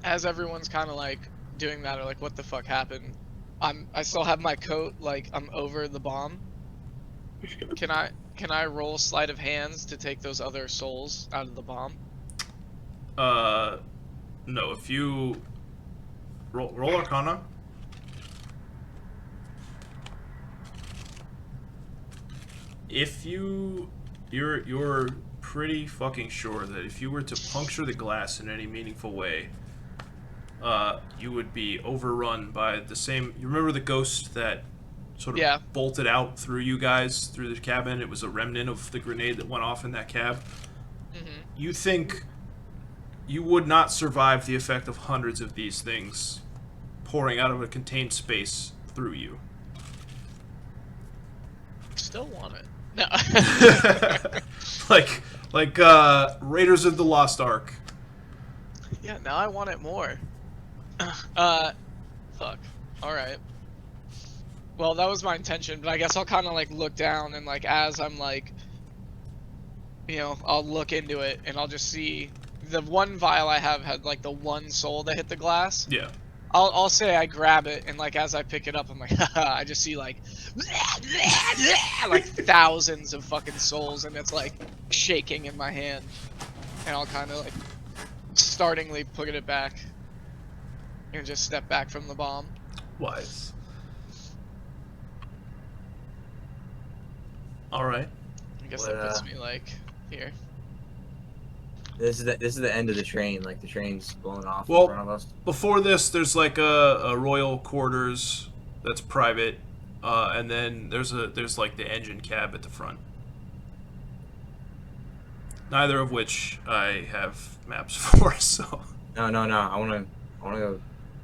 as everyone's kind of like doing that, or like, what the fuck happened? I still have my coat, like I'm over the bomb. Can I roll sleight of hands to take those other souls out of the bomb? No. If you roll Arcana. If you're pretty fucking sure that if you were to puncture the glass in any meaningful way, you would be overrun by the same. You remember the ghost that sort of bolted out through you guys through the cabin? It was a remnant of the grenade that went off in that cab. Mm-hmm. You think you would not survive the effect of hundreds of these things pouring out of a contained space through you. Still want it. No. like Raiders of the Lost Ark. Yeah, now I want it more. Fuck. Alright. Well, that was my intention, but I guess I'll kind of like look down and like as I'm like, you know, I'll look into it and I'll just see the one vial I have had like the one soul that hit the glass. Yeah. I'll say I grab it and like as I pick it up I'm like haha, I just see like thousands of fucking souls and it's like shaking in my hand and I'll kind of like startingly put it back and just step back from the bomb. Wise. All right. I guess that puts me like here. This is the end of the train. Like the train's blowing off Well, in front of us. Before this, there's like a royal quarters that's private, and then there's like the engine cab at the front. Neither of which I have maps for. So. No. I wanna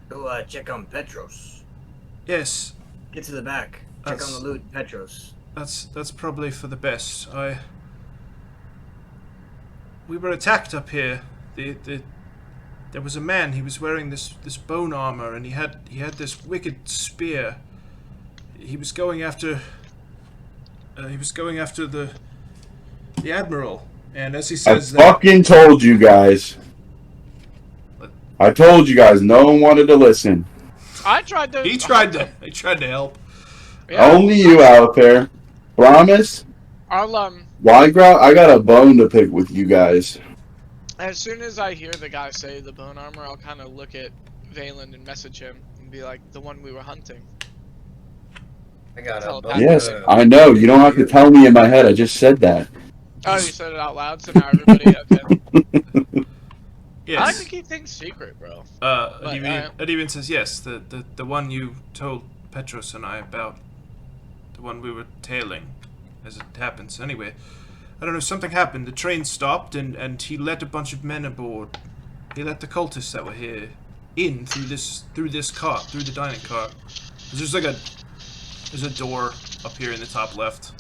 go check on Petros. Yes. Get to the back. Check on the loot, Petros. That's probably for the best. We were attacked up here. There was a man. He was wearing this bone armor, and he had this wicked spear. He was going after. The admiral. And as he says, I fucking told you guys. I told you guys. No one wanted to listen. I tried to. He tried to help. Yeah, Only you, Alafair. Brommus. I'll Widegrowl, I got a bone to pick with you guys. as soon as I hear the guy say the bone armor, I'll kind of look at Valan and message him and be like, the one we were hunting. I got Telepathic. Yes, I know. You don't have to tell me in my head. I just said that. Oh, you said it out loud, so now everybody. Okay. Yes. I like to keep things secret, bro. It even says yes. The one you told Petros and I about, the one we were tailing, as it happens. Anyway, I don't know. Something happened. The train stopped, and he let a bunch of men aboard. He let the cultists that were here in through this cart, through the dining cart. There's a door up here in the top left,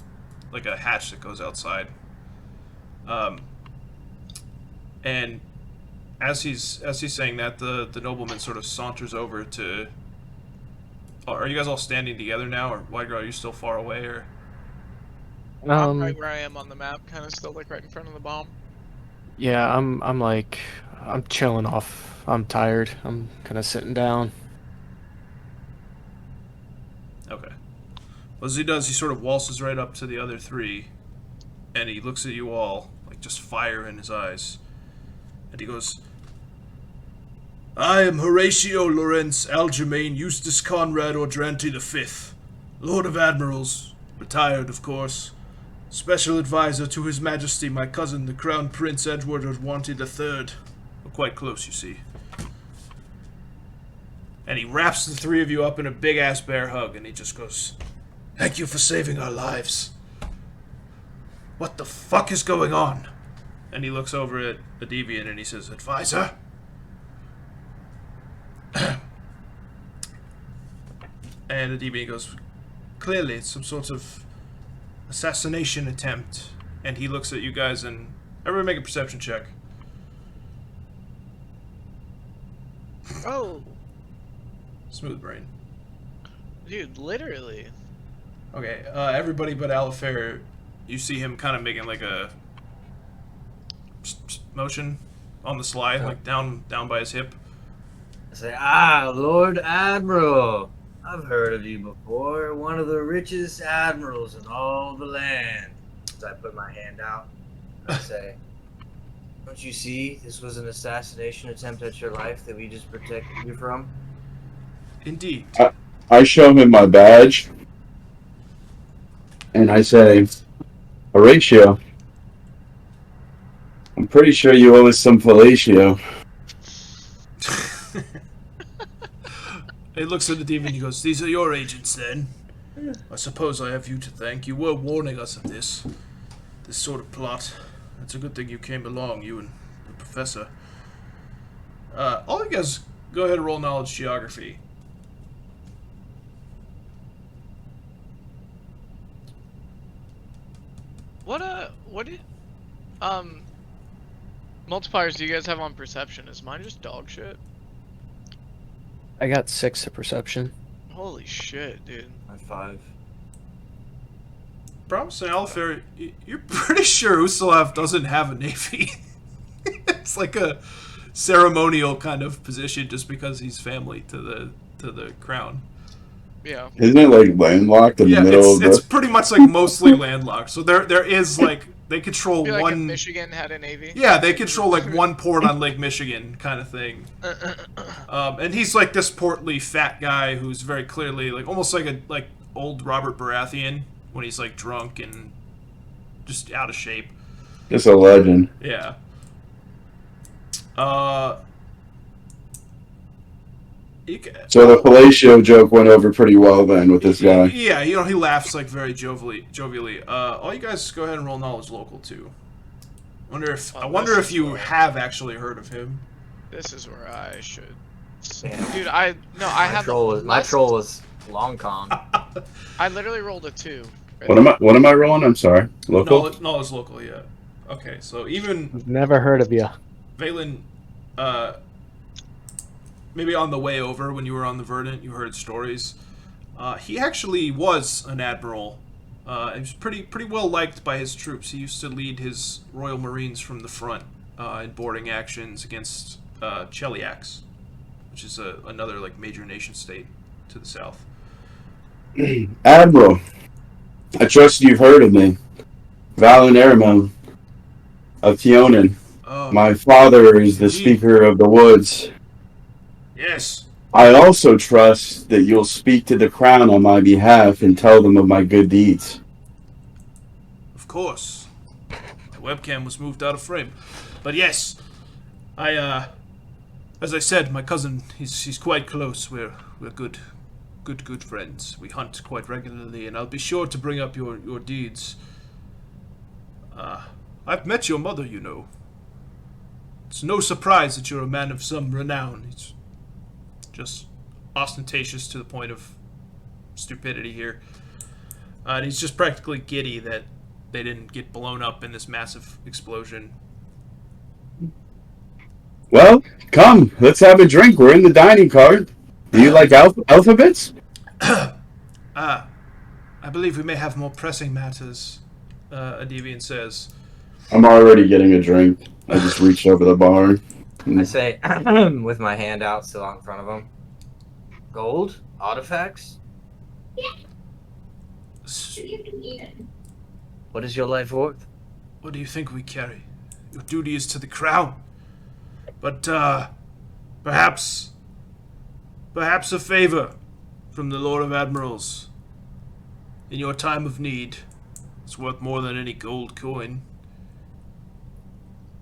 like a hatch that goes outside. And as he's saying that, the nobleman sort of saunters over to Are you guys all standing together now, or Widegrowl, are you still far away, or? I'm right where I am on the map, kind of still like right in front of the bomb. Yeah, I'm chilling off. I'm tired. I'm kind of sitting down. Okay. Well, as he does, he sort of waltzes right up to the other three, and he looks at you all, like just fire in his eyes. And he goes, I am Horatio Lawrence Algermain Eustace Conrad Ordranti V, Lord of Admirals, retired, of course, special advisor to His Majesty my cousin, the Crown Prince Edward Ordwanti III. We're quite close, you see. And he wraps the three of you up in a big-ass bear hug, and he just goes, thank you for saving our lives. What the fuck is going on? And he looks over at the Deviant and he says, advisor? And the Deviant goes, clearly it's some sort of assassination attempt. And he looks at you guys and everyone make a perception check. Oh, Smooth brain. dude, literally. Okay, everybody but Alafair, you see him kind of making like a motion on the slide, like down by his hip. I say, Lord Admiral. I've heard of you before. One of the richest admirals in all the land. As I put my hand out, I say, don't you see this was an assassination attempt at your life that we just protected you from? Indeed. I show him my badge, and I say, Horatio, I'm pretty sure you owe us some fellatio. He looks at the demon and he goes, these are your agents then. I suppose I have you to thank. You were warning us of this sort of plot. It's a good thing you came along, you and the professor. All you guys, go ahead and roll knowledge geography. Multipliers do you guys have on perception? Is mine just dog shit? I got 6 to perception. Holy shit, dude. I'm 5. Brommus and Alafair, you're pretty sure Ustalav doesn't have a navy. It's like a ceremonial kind of position just because he's family to the crown. Yeah. Isn't it like landlocked in the middle of the... It's pretty much like mostly landlocked. So there is like they control Be like one. if Michigan had a navy. Yeah, they control like one port on Lake Michigan kind of thing. And he's like this portly fat guy who's very clearly like almost like old Robert Baratheon when he's like drunk and just out of shape. Just a legend. Yeah. So the fellatio joke went over pretty well then with this guy. Yeah, you know, he laughs like very jovially. All you guys go ahead and roll knowledge local too. I wonder if you have actually heard of him. This is where I should. Damn. Dude, I have My troll was long con. I literally rolled a 2. What am I rolling? I'm sorry. Local? Knowledge local, yeah. Okay, so even Never heard of you. Valan, maybe on the way over when you were on the Verdant, you heard stories. He actually was an admiral. He was pretty well liked by his troops. He used to lead his Royal Marines from the front in boarding actions against Cheliax, which is another like major nation state to the south. Admiral, I trust you've heard of me. Valan Ermiel of Tionin. Oh, My father is the Speaker of the Woods. yes. I also trust that you'll speak to the crown on my behalf and tell them of my good deeds. Of course. The webcam was moved out of frame. But yes, as I said, my cousin, he's quite close. We're good friends. We hunt quite regularly, and I'll be sure to bring up your deeds. I've met your mother, you know. It's no surprise that you're a man of some renown. It's just ostentatious to the point of stupidity here. And he's just practically giddy that they didn't get blown up in this massive explosion. Well, come, let's have a drink. We're in the dining car. Do you like alphabets? I believe we may have more pressing matters, a deviant says. I'm already getting a drink. I just reached over the bar. I say, with my hand out still out in front of him. Gold? Artifacts? What is your life worth? What do you think we carry? Your duty is to the crown. But, perhaps a favor from the Lord of Admirals. In your time of need, it's worth more than any gold coin.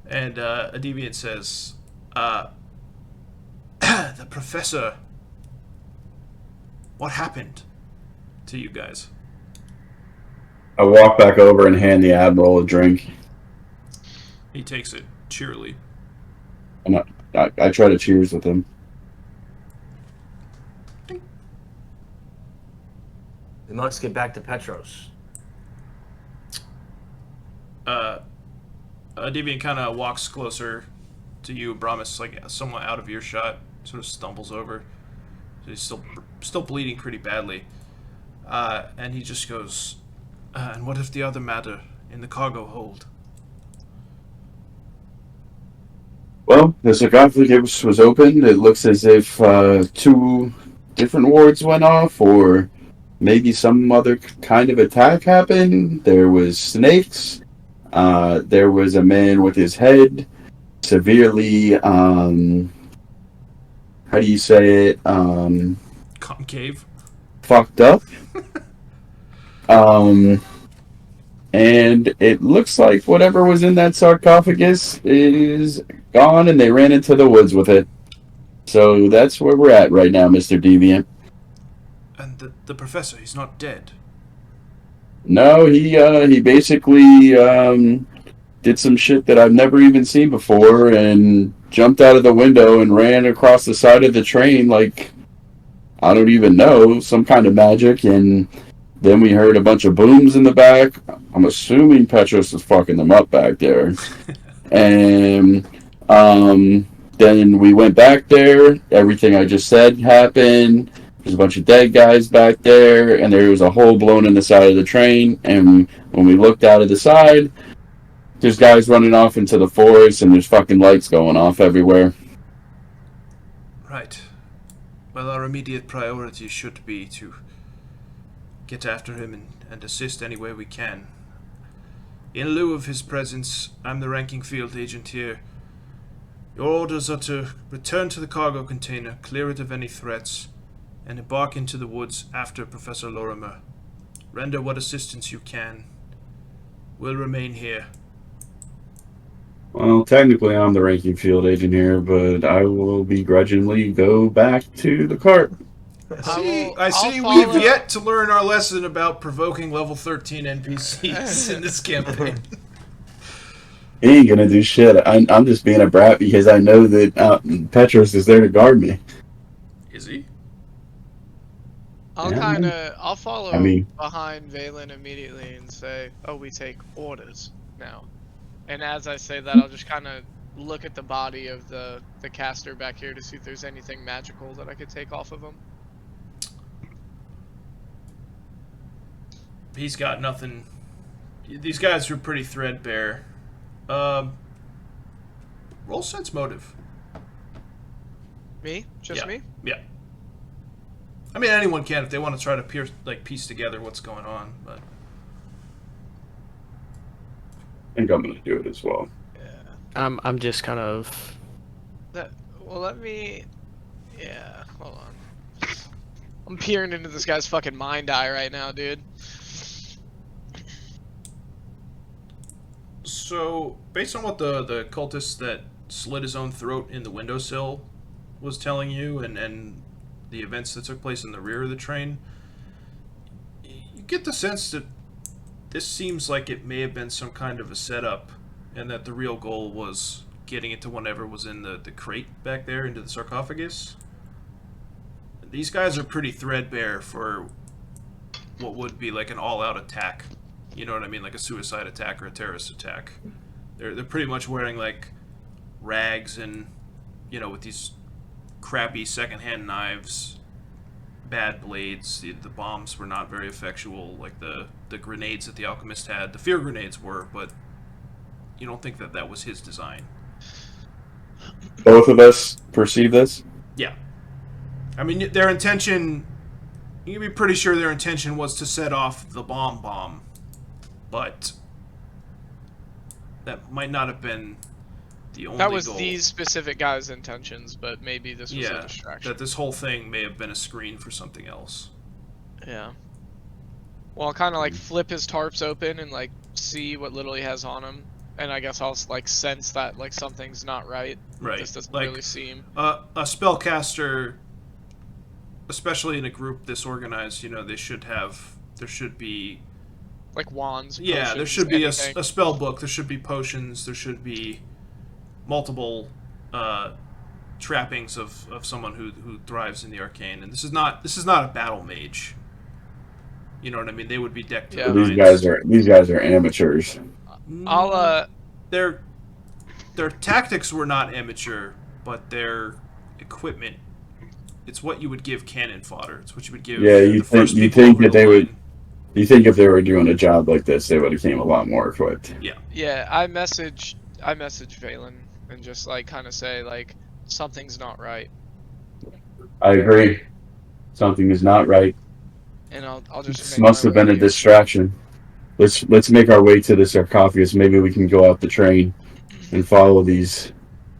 And, a deviant says, the professor, what happened to you guys? I walk back over and hand the Admiral a drink. He takes it cheerily. And I try to cheers with him. We must get back to Petros. Deviant kind of walks closer to you, Brommus, like somewhat out of earshot, sort of stumbles over. He's still bleeding pretty badly. And he just goes, and what if the other matter in the cargo hold? Well, the sarcophagus was opened. It looks as if 2 different wards went off, or maybe some other kind of attack happened. There was snakes. There was a man with his head severely, how do you say it? Concave. Fucked up. And it looks like whatever was in that sarcophagus is gone, and they ran into the woods with it. So that's where we're at right now, Mr. Deviant. And the professor, he's not dead. No, he basically did some shit that I've never even seen before, and jumped out of the window and ran across the side of the train like, I don't even know, some kind of magic, and then we heard a bunch of booms in the back. I'm assuming Petros was fucking them up back there. And then we went back there. Everything I just said happened. There's a bunch of dead guys back there, and there was a hole blown in the side of the train. And when we looked out of the side, there's guys running off into the forest, and there's fucking lights going off everywhere. Right. Well, our immediate priority should be to get after him and assist any way we can. In lieu of his presence, I'm the ranking field agent here. Your orders are to return to the cargo container, clear it of any threats, and embark into the woods after Professor Lorimer. Render what assistance you can. We'll remain here. Well, technically I'm the ranking field agent here, but I will begrudgingly go back to the cart. I see I'll we've follow. yet to learn our lesson about provoking level 13 NPCs in this campaign. He ain't gonna do shit. I'm just being a brat because I know that Petros is there to guard me. Is he? I'll follow I mean- behind Valan immediately and say, oh, we take orders now. And as I say that, I'll just kind of look at the body of the caster back here to see if there's anything magical that I could take off of him. He's got nothing. These guys are pretty threadbare. Roll sense motive. Me? Just Yeah. me? Yeah. I mean, anyone can if they want to try to piece together what's going on, but I think I'm gonna do it as well. Yeah. I'm just kind of. Well, let me. Yeah, hold on. I'm peering into this guy's fucking mind eye right now, dude. So, based on what the cultist that slit his own throat in the windowsill was telling you, and the events that took place in the rear of the train, you get the sense that this seems like it may have been some kind of a setup, and that the real goal was getting it to whatever was in the crate back there, into the sarcophagus. These guys are pretty threadbare for what would be like an all-out attack. You know what I mean? Like a suicide attack or a terrorist attack. They're pretty much wearing like rags and, with these crappy secondhand knives, bad blades. The bombs were not very effectual, like the grenades that the alchemist had. The fear grenades were, but you don't think that was his design. Both of us perceive this? Yeah. I mean, their intention... You can be pretty sure their intention was to set off the bomb, but that might not have been the only That was goal. these specific guys' intentions, but maybe this was a distraction. That this whole thing may have been a screen for something else. Yeah. Well, I'll kind of like flip his tarps open and like see what little he has on him, and I guess I'll like sense that like something's not right. Right. This doesn't Like, really seem. A spellcaster, especially in a group this organized, there should be... Like wands. Yeah, there potions, should be a anything. spell book. There should be potions. There should be multiple trappings of someone who thrives in the arcane. And this is not a battle mage. You know what I mean? They would be decked to Yeah. the These guys are amateurs. I'll Their tactics were not amateur, but their equipment. It's what you would give cannon fodder. It's what you would give. Yeah, the first you people think over that the they would. line. You think if they were doing a job like this, they would have came a lot more equipped. Yeah, I message Valan and just like kind of say like something's not right, I agree. Something is not right. and I'll just. This make must my have been way a here. distraction. Let's make our way to the sarcophagus. Maybe we can go out the train and follow these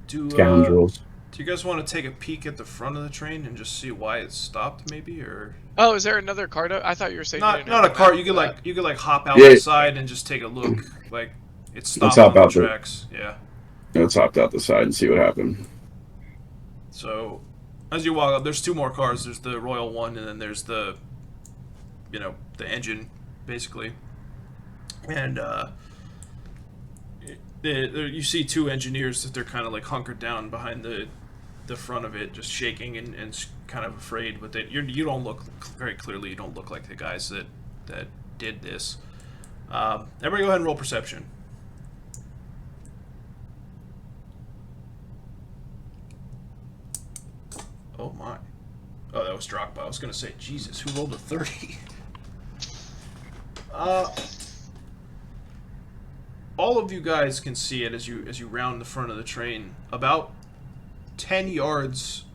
scoundrels. Do you guys want to take a peek at the front of the train and just see why it stopped, maybe, or Oh, is there another cart? I thought you were saying you not? didn't Not a have cart. map You could for that. like hop out Yeah. the side and just take a look. Like it stopped hop on the out the- tracks. Yeah. Let's hop out the side and see what happened. So, as you walk up, there's two more cars. There's the royal one, and then there's the engine, basically. And you see two engineers that they're kind of like hunkered down behind the front of it, just shaking and kind of afraid. But you don't look very clearly. You don't look like the guys that did this. Everybody, go ahead and roll perception. Oh my! Oh, that was Darakb. I was gonna say, Jesus, who rolled a 30? All of you guys can see it as you round the front of the train. About 10 yards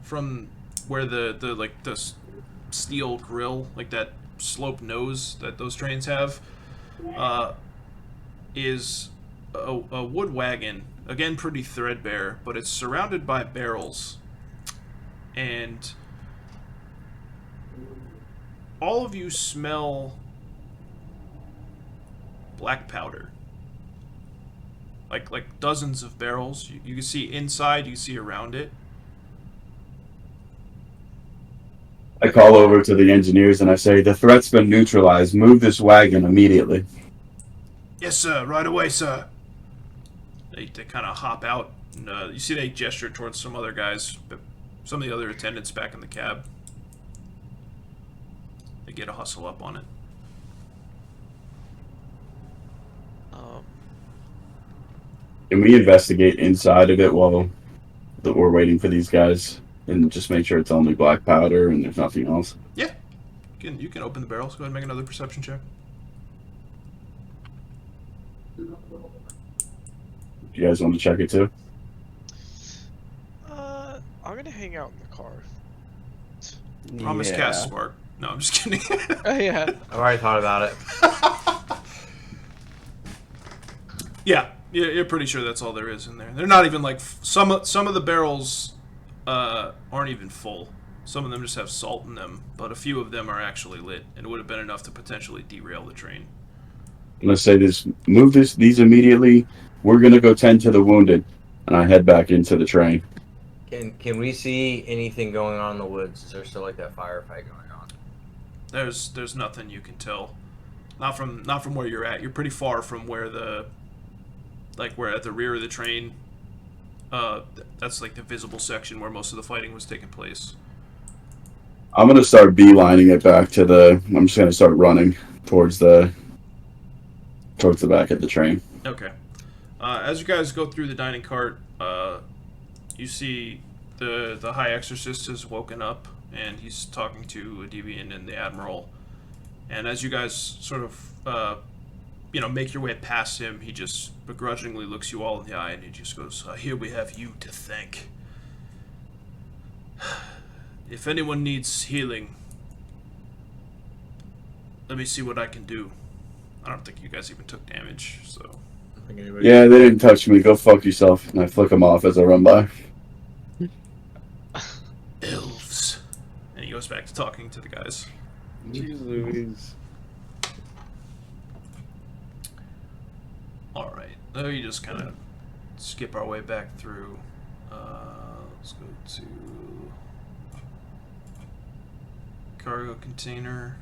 from where the steel grill, like that sloped nose that those trains have, is a wood wagon. Again, pretty threadbare, but it's surrounded by barrels. And all of you smell black powder. Like dozens of barrels. You can see inside, you can see around it. I call over to the engineers and I say, the threat's been neutralized. Move this wagon immediately. Yes, sir. Right away, sir. They kind of hop out. And, you see they gesture towards some other guys, some of the other attendants back in the cab. They get a hustle up on it. Can we investigate inside of it while we're waiting for these guys and just make sure it's only black powder and there's nothing else? Yeah. You can open the barrels. Go ahead and make another perception check. You guys want to check it too? I'm gonna hang out in the car. Promise cast spark. No, I'm just kidding. Oh yeah. I've already thought about it. Yeah, you're pretty sure that's all there is in there. They're not even like some of the barrels aren't even full. Some of them just have salt in them, but a few of them are actually lit, and it would have been enough to potentially derail the train. Let's say this. Move these immediately. We're gonna go tend to the wounded, and I head back into the train. Can we see anything going on in the woods? Is there still like that firefight going on? There's nothing you can tell. Not from where you're at. You're pretty far from where we're at the rear of the train. That's like the visible section where most of the fighting was taking place. I'm gonna start beelining it back to the. I'm just gonna start running towards the back of the train. Okay. As you guys go through the dining cart, you see the High Exorcist has woken up and he's talking to a deviant and the admiral. And as you guys sort of, make your way past him, he just begrudgingly looks you all in the eye, and he just goes, "Here we have you to thank. If anyone needs healing, let me see what I can do." I don't think you guys even took damage, so... Yeah, they didn't touch me. Go fuck yourself. And I flick them off as I run by. Elves. And he goes back to talking to the guys. Jeez Louise. Alright, now you just kind of skip our way back through. Let's go to cargo container.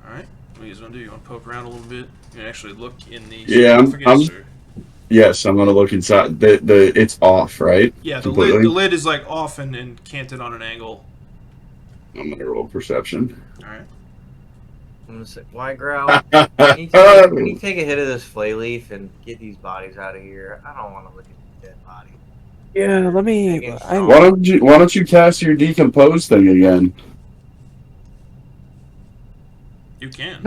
Alright, what do you guys want to do? You want to poke around a little bit? You can actually look in the sarcophagus, or... Yes, I'm gonna look inside. It's off, right? Yeah, the Completely? lid is like off and canted on an angle. I'm gonna roll perception. Alright. I'm gonna say, Widegrowl, can you take a hit of this flay leaf and get these bodies out of here? I don't want to look at the dead body. Yeah, let me. Why don't you cast your decompose thing again? You can.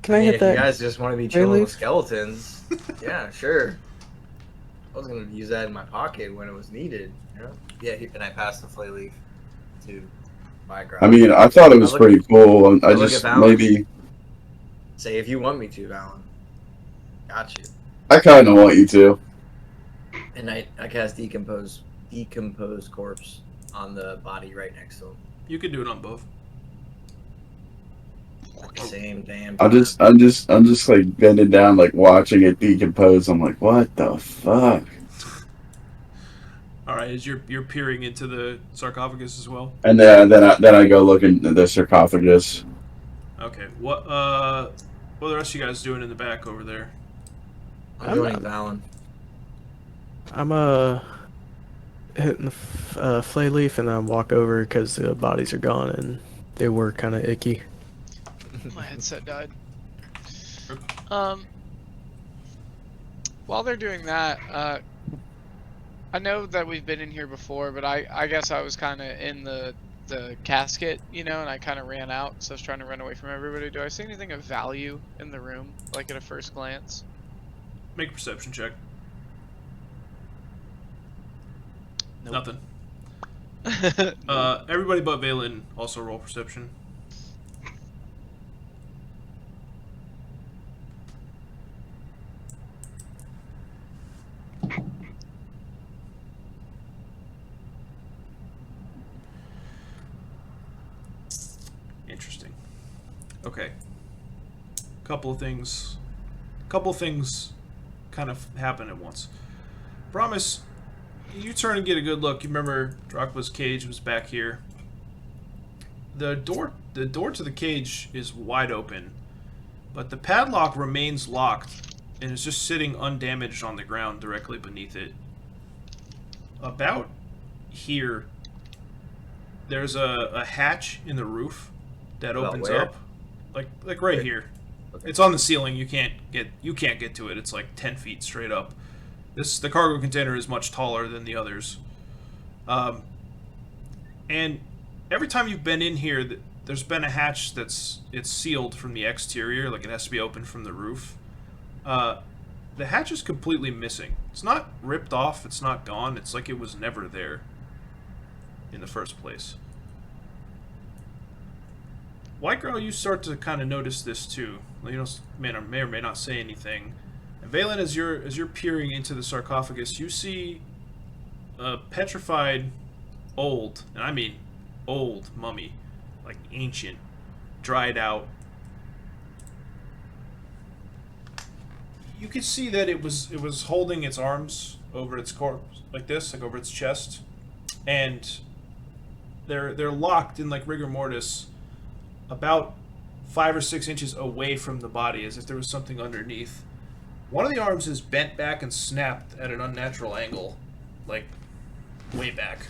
Can I hit if that? you guys just want to be chilling with skeletons, yeah, sure. I was gonna use that in my pocket when it was needed. You know? Yeah, and I passed the flay leaf to Widegrowl. I mean, I thought it was pretty cool. I just maybe. Say if you want me to, Valan. Got you. I kind of want you to. And I cast decompose corpse on the body right next to him. You can do it on both. Same damn. I'm just like bending down, like watching it decompose. I'm like, what the fuck? All right, is you're peering into the sarcophagus as well? And then I go look into the sarcophagus. Okay. What are the rest of you guys doing in the back over there? I'm joining Valan. I'm hitting the flay leaf and then walk over because the bodies are gone and they were kind of icky. My headset died. While they're doing that, I know that we've been in here before, but I guess I was kind of in the casket, and I kind of ran out, so I was trying to run away from everybody. Do I see anything of value in the room, like at a first glance? Make a perception check. Nope. Nothing. Everybody but Valan also roll perception. Interesting. Okay. Couple of things kind of happen at once. Brommus, you turn and get a good look. You remember Drakb's cage was back here. The door to the cage is wide open, but the padlock remains locked and is just sitting undamaged on the ground directly beneath it. About here, there's a hatch in the roof that opens up, like right here. Okay. It's on the ceiling. You can't get to it. It's like 10 feet straight up. The cargo container is much taller than the others. And every time you've been in here, there's been a hatch it's sealed from the exterior, like it has to be opened from the roof. The hatch is completely missing. It's not ripped off. It's not gone. It's like it was never there in the first place. Widegrowl, you start to kind of notice this too. May or may not say anything. And Valan, as you're peering into the sarcophagus, you see a petrified, old, and I mean old mummy, like ancient, dried out. You could see that it was holding its arms over its corpse like this, like over its chest, and they're locked in like rigor mortis, about 5 or 6 inches away from the body, as if there was something underneath. One of the arms is bent back and snapped at an unnatural angle, like way back.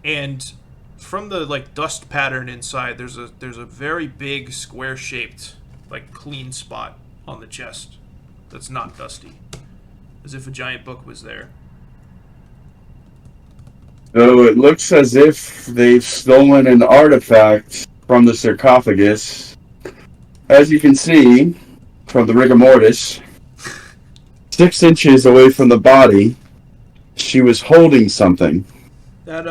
And from the like dust pattern inside, there's a very big square-shaped, like clean spot on the chest that's not dusty, as if a giant book was there. Though it looks as if they've stolen an artifact from the sarcophagus. As you can see from the rigor mortis, 6 inches away from the body, she was holding something. That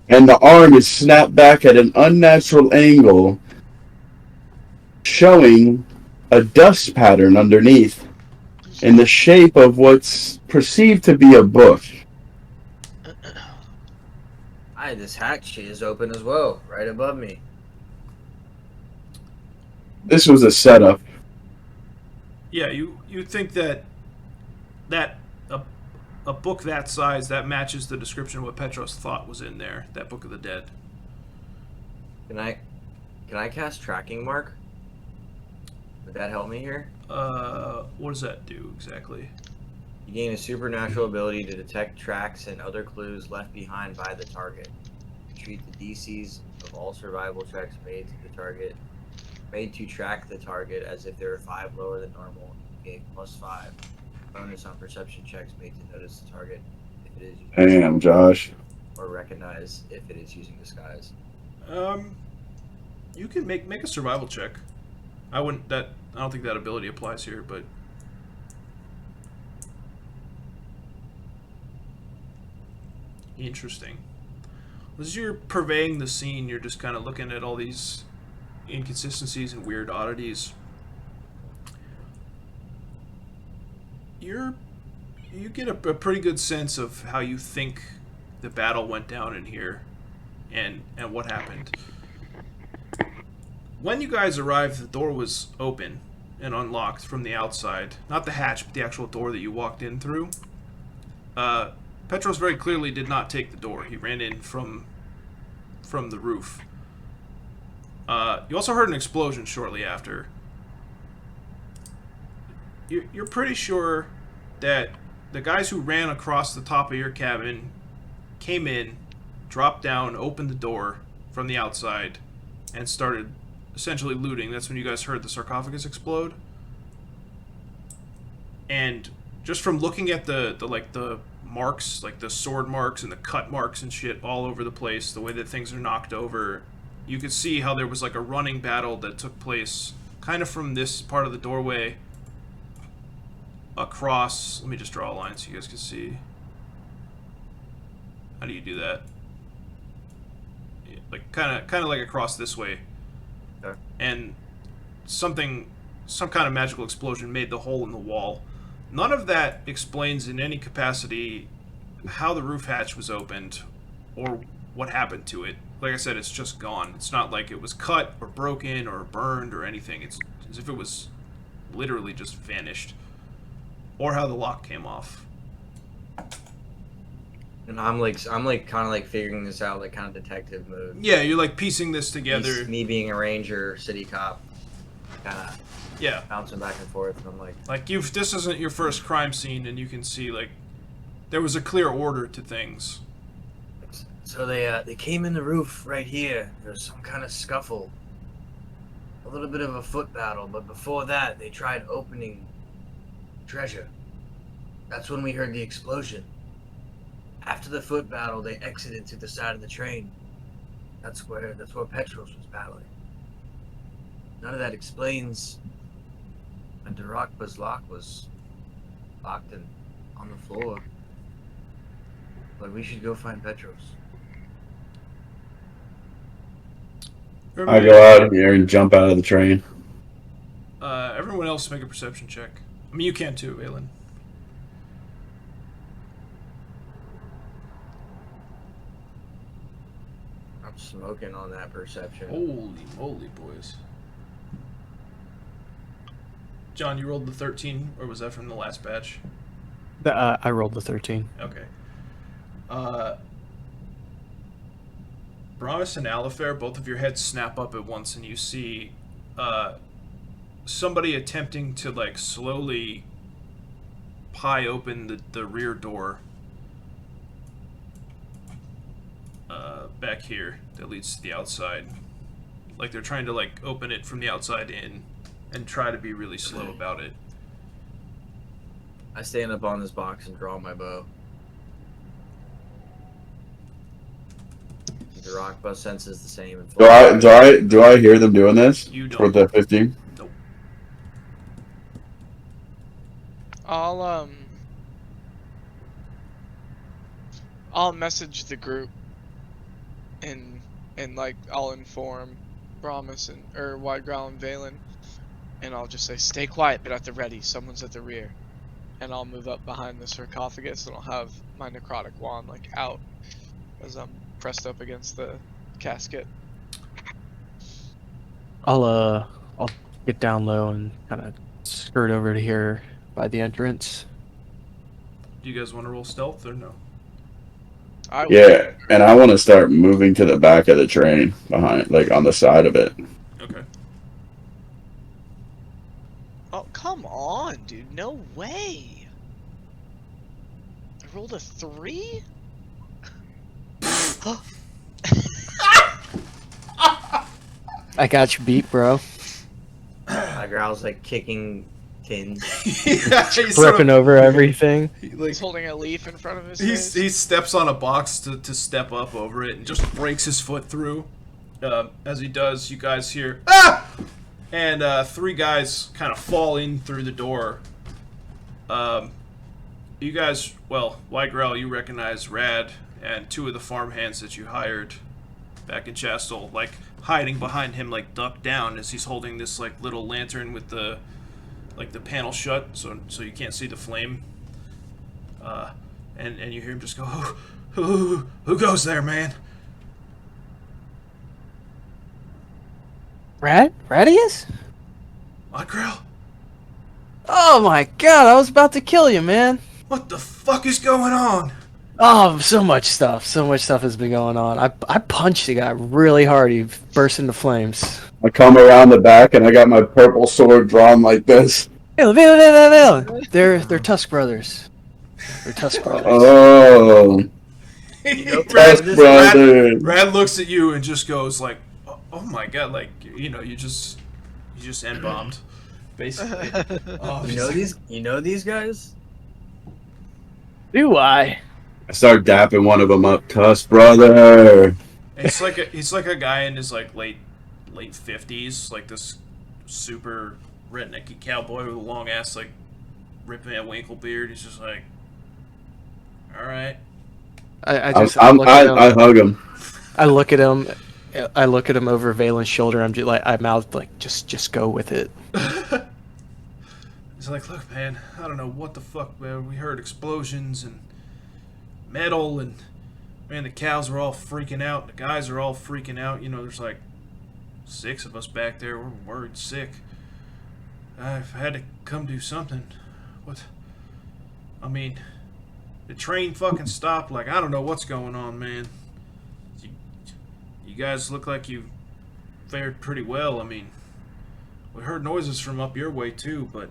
And the arm is snapped back at an unnatural angle, showing a dust pattern underneath in the shape of what's perceived to be a book. This hatch is open as well, right above me. This was a setup. Yeah, you think that a book that size that matches the description of what Petros thought was in there, that Book of the Dead. Can I cast tracking mark? Would that help me here? What does that do exactly? You gain a supernatural ability to detect tracks and other clues left behind by the target. Treat the DCs of all survival checks made to track the target as if they were 5 lower than normal. Gain +5. Bonus on perception checks made to notice the target if it is using Damn, Josh. or recognize if it is using disguise. You can make a survival check. I don't think that ability applies here, but interesting. As you're purveying the scene, you're just kind of looking at all these inconsistencies and weird oddities. You get a pretty good sense of how you think the battle went down in here and what happened. When you guys arrived, the door was open and unlocked from the outside. Not the hatch, but the actual door that you walked in through. Petros very clearly did not take the door. He ran in from the roof. You also heard an explosion shortly after. You're pretty sure that the guys who ran across the top of your cabin came in, dropped down, opened the door from the outside, and started essentially looting. That's when you guys heard the sarcophagus explode. And just from looking at the marks, like the sword marks and the cut marks and shit all over the place, the way that things are knocked over, you could see how there was like a running battle that took place kind of from this part of the doorway across. Let me just draw a line so you guys can see. How do you do that? Yeah, like kind of like across this way. Okay. And some kind of magical explosion made the hole in the wall. None of that explains in any capacity how the roof hatch was opened or what happened to it. Like I said, it's just gone. It's not like it was cut or broken or burned or anything. It's as if it was literally just vanished. Or how the lock came off. And I'm kind of like figuring this out, like kind of detective mode. Yeah, you're like piecing this together. Me being a ranger, city cop, kind of Yeah. bouncing back and forth, and I'm like, This isn't your first crime scene, and you can see like there was a clear order to things. so they came in the roof right here. There was some kind of scuffle, a little bit of a foot battle, but before that, they tried opening treasure. That's when we heard the explosion. After the foot battle, they exited to the side of the train. That's where Petros was battling. None of that explains. And Darakb's lock was locked and on the floor. But we should go find Petros. I go out of here and jump out of the train. Everyone else make a perception check. I mean, you can too, Aelin. I'm smoking on that perception. Holy moly, boys. John, you rolled the 13, or was that from the last batch? I rolled the 13. Okay. Brommus and Alafair, both of your heads snap up at once, and you see somebody attempting to like slowly pry open the rear door back here that leads to the outside. Like they're trying to like open it from the outside in and try to be really slow about it. I stand up on this box and draw my bow. Darakb senses the same. And Do I hear them doing this? You don't. For the 15? Nope. I'll message the group and like I'll inform Brommus or Widegrowl and Valan, and I'll just say stay quiet but at the ready, someone's at the rear. And I'll move up behind the sarcophagus and I'll have my necrotic wand like out as I'm pressed up against the casket. I'll get down low and kind of skirt over to here by the entrance. Do you guys want to roll stealth or no? Yeah, and I want to start moving to the back of the train behind, like on the side of it. Okay. Oh, come on, dude. No way. I rolled a 3? I got you beat, bro. Growl's like kicking tins. Yeah, he's Flipping over everything. He's holding a leaf in front of his He face. steps on a box to step up over it and just breaks his foot through. As he does, you guys hear ah! And 3 guys kind of fall in through the door. You guys, well, Widegrowl, you recognize Rad and 2 of the farmhands that you hired back in Chastel, like hiding behind him, like ducked down as he's holding this like little lantern with the panel shut, so you can't see the flame. And you hear him just go, who goes there, man? Radius? Widegrowl? Oh my god, I was about to kill you, man. What the fuck is going on? Oh, so much stuff has been going on. I punched the guy really hard. He burst into flames. I come around the back and I got my purple sword drawn like this. They're Tusk brothers. They're Tusk brothers. Oh, Tusk brothers. Rad looks at you and just goes like, "Oh my god!" Like you just end bombed, basically. Oh, You know these guys? Do I? I start dapping one of them up. Tusk brother. He's like a guy in his like late 50s, like this super rednecky cowboy with a long ass like Rip Van Winkle beard. He's just like, all right. I hug him. I look at him. I look at him over Valen's shoulder. I'm just like, I mouth like, just go with it. He's like, look, man, I don't know what the fuck, man. We heard explosions and metal, and man, the cows are all freaking out. The guys are all freaking out. You know, there's like 6 of us back there. We're worried sick. I've had to come do something. What? I mean, the train fucking stopped. Like, I don't know what's going on, man. You guys look like you fared pretty well. I mean, we heard noises from up your way too, but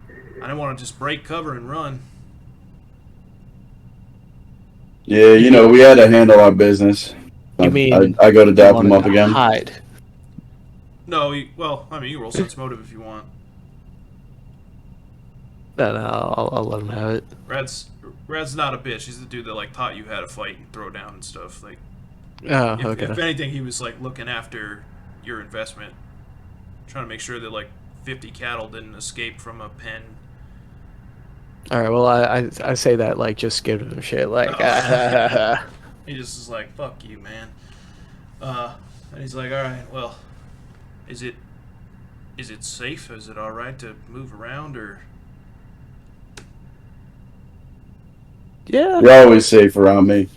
I didn't want to just break cover and run. Yeah, you know, we had to handle our business. You mean I go to dap you him wanted up to again. Hide. No, well, I mean, you roll sense motive if you want. No, I'll let him have it. Rad's not a bitch. He's the dude that like taught you how to fight and throw down and stuff. Like, Oh, if okay. anything, he was like looking after your investment, trying to make sure that like 50 cattle didn't escape from a pen. All right. Well, I say that like just give him shit. Like, He just is like, fuck you, man. And he's like, all right, well, is it safe? Is it all right to move around, or? yeah. You're always safe around me.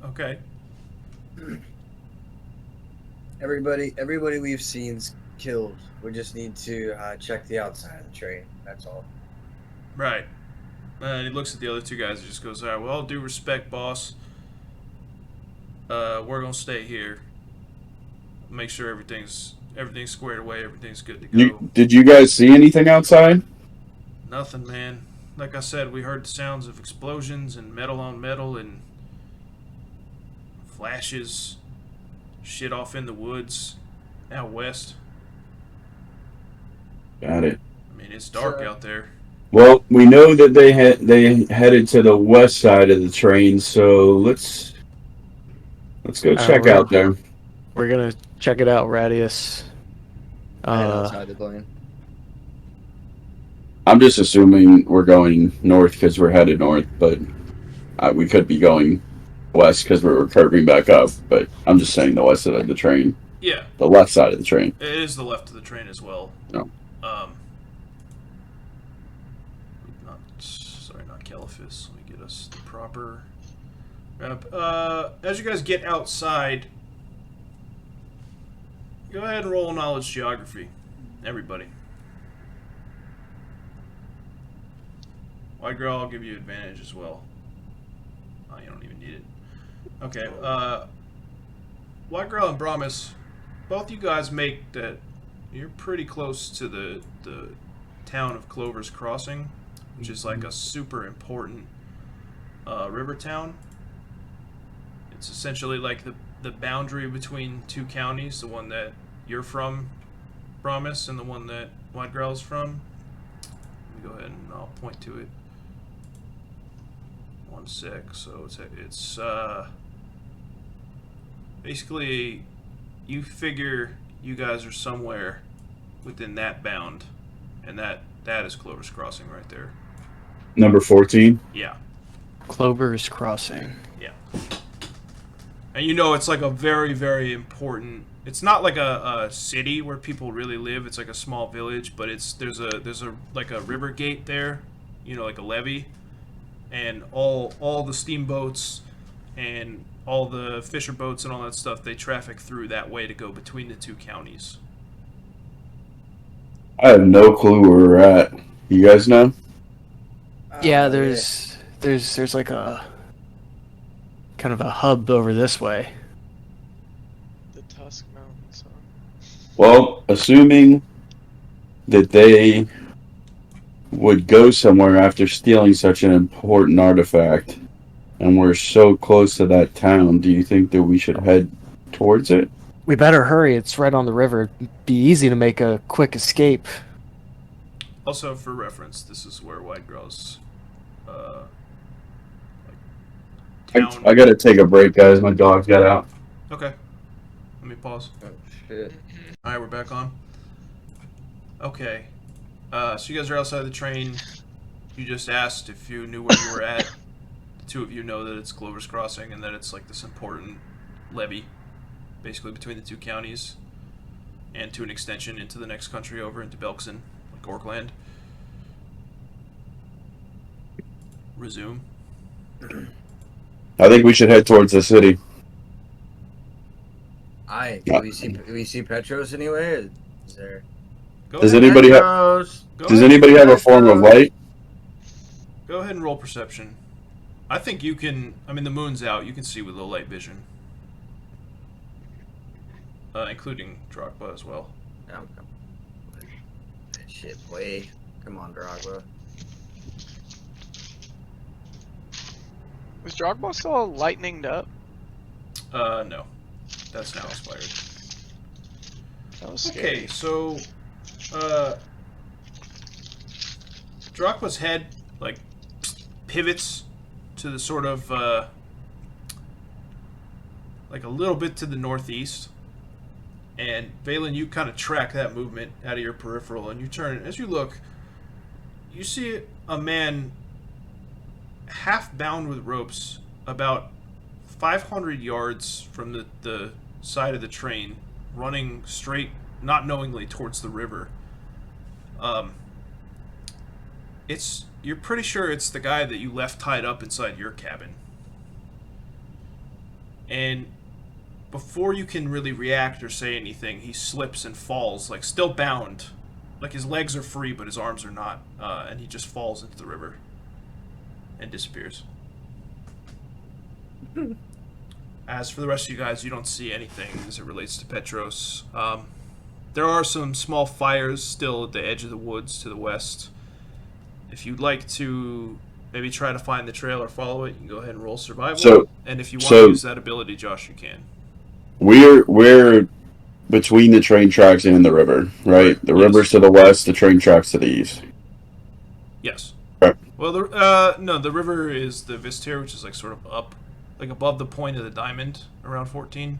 Okay. Everybody we've seen's killed. We just need to check the outside of the train. That's all. Right. And he looks at the other 2 guys and just goes, all right, well, all due respect, boss. We're going to stay here. Make sure everything's squared away, everything's good to go. Did you guys see anything outside? Nothing, man. Like I said, we heard the sounds of explosions and metal on metal and flashes, shit off in the woods out west. Got it. I mean, it's dark out there. Well, we know that they headed to the west side of the train, so let's Let's go check out there. We're gonna check it out, Radius. I head outside the plane. I'm just assuming we're going north because we're headed north, but we could be going west because we're curving back up. But I'm just saying the west side of the train. Yeah. The left side of the train. It is the left of the train as well. No. Not Caliphus. Let me get us the proper map. As you guys get outside, go ahead and roll knowledge geography. Everybody. Widegrowl, I'll give you advantage as well. Oh, you don't even need it. Okay. Widegrowl and Brommus, both you guys make that. You're pretty close to the town of Clover's Crossing, which is like a super important river town. It's essentially like the boundary between two counties, the one that you're from, Brommus, and the one that Widegrowl's from. Let me go ahead and I'll point to it. 1 sec. So it's basically you figure you guys are somewhere within that bound, and that is Clover's Crossing right there. Number 14. Yeah. Clover's Crossing. Yeah. And you know it's like a very, very important. It's not like a city where people really live. It's like a small village, but there's a like a river gate there, you know, like a levee, and all the steamboats and all the fisher boats and all that stuff, they traffic through that way to go between the two counties. I have no clue where we're at. You guys know? Yeah, there's like a kind of a hub over this way. The Tusk Mountains. Huh? Well, assuming that they would go somewhere after stealing such an important artifact, and we're so close to that town, do you think that we should head towards it? We better hurry. It's right on the river. It'd be easy to make a quick escape. Also, for reference, this is where Widegrowl's town. I gotta take a break, guys. My dog got out. Okay. Let me pause. Oh shit. Alright, we're back on. Okay. So you guys are outside the train. You just asked if you knew where you were at. The two of you know that it's Clover's Crossing and that it's like this important levee, basically between the two counties, and to an extension into the next country over into Belkzen, like Orkland. Resume. I think we should head towards the city. Do we see Petros anywhere? Is there? Does anybody have a form of light? Go ahead and roll perception. I think you can. I mean, the moon's out. You can see with low light vision, including Darakb as well. Oh, shit, boy. Come on, Darakb. Was Darakb still lightninged up? No. That's now expired. That was scary. Okay, so, Darakb's head, like, pivots to the sort of, like a little bit to the northeast. And, Valan, you kind of track that movement out of your peripheral, and you turn, as you look, you see a man half bound with ropes about 500 yards from the side of the train, running straight, not knowingly, towards the river. You're pretty sure it's the guy that you left tied up inside your cabin. And before you can really react or say anything, he slips and falls, like still bound. Like his legs are free, but his arms are not. And he just falls into the river and disappears. As for the rest of you guys, you don't see anything as it relates to Petros. There are some small fires still at the edge of the woods to the west. If you'd like to maybe try to find the trail or follow it, you can go ahead and roll survival. And if you want to use that ability, Josh, you can. We're between the train tracks and the river, right? The river's to the west, the train tracks to the east. Yes. Okay. Well, no, the river is the Vistir, which is like sort of up like above the point of the diamond, around 14.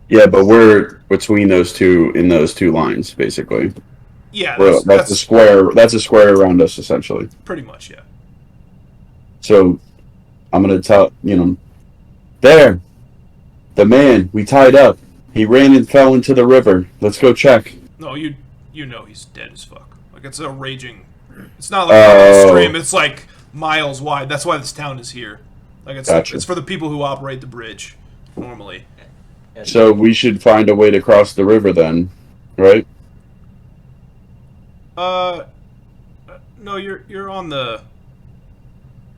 Yeah, but we're between those two in those two lines, basically. Yeah, That's a square. That's a square around us, essentially. Pretty much, yeah. So I'm gonna tell there, the man we tied up. He ran and fell into the river. Let's go check. No, you know he's dead as fuck. Like, it's a raging... It's not like a stream, it's like miles wide. That's why this town is here. Like, it's for the people who operate the bridge, normally. So we should find a way to cross the river then, right? No, you're on the...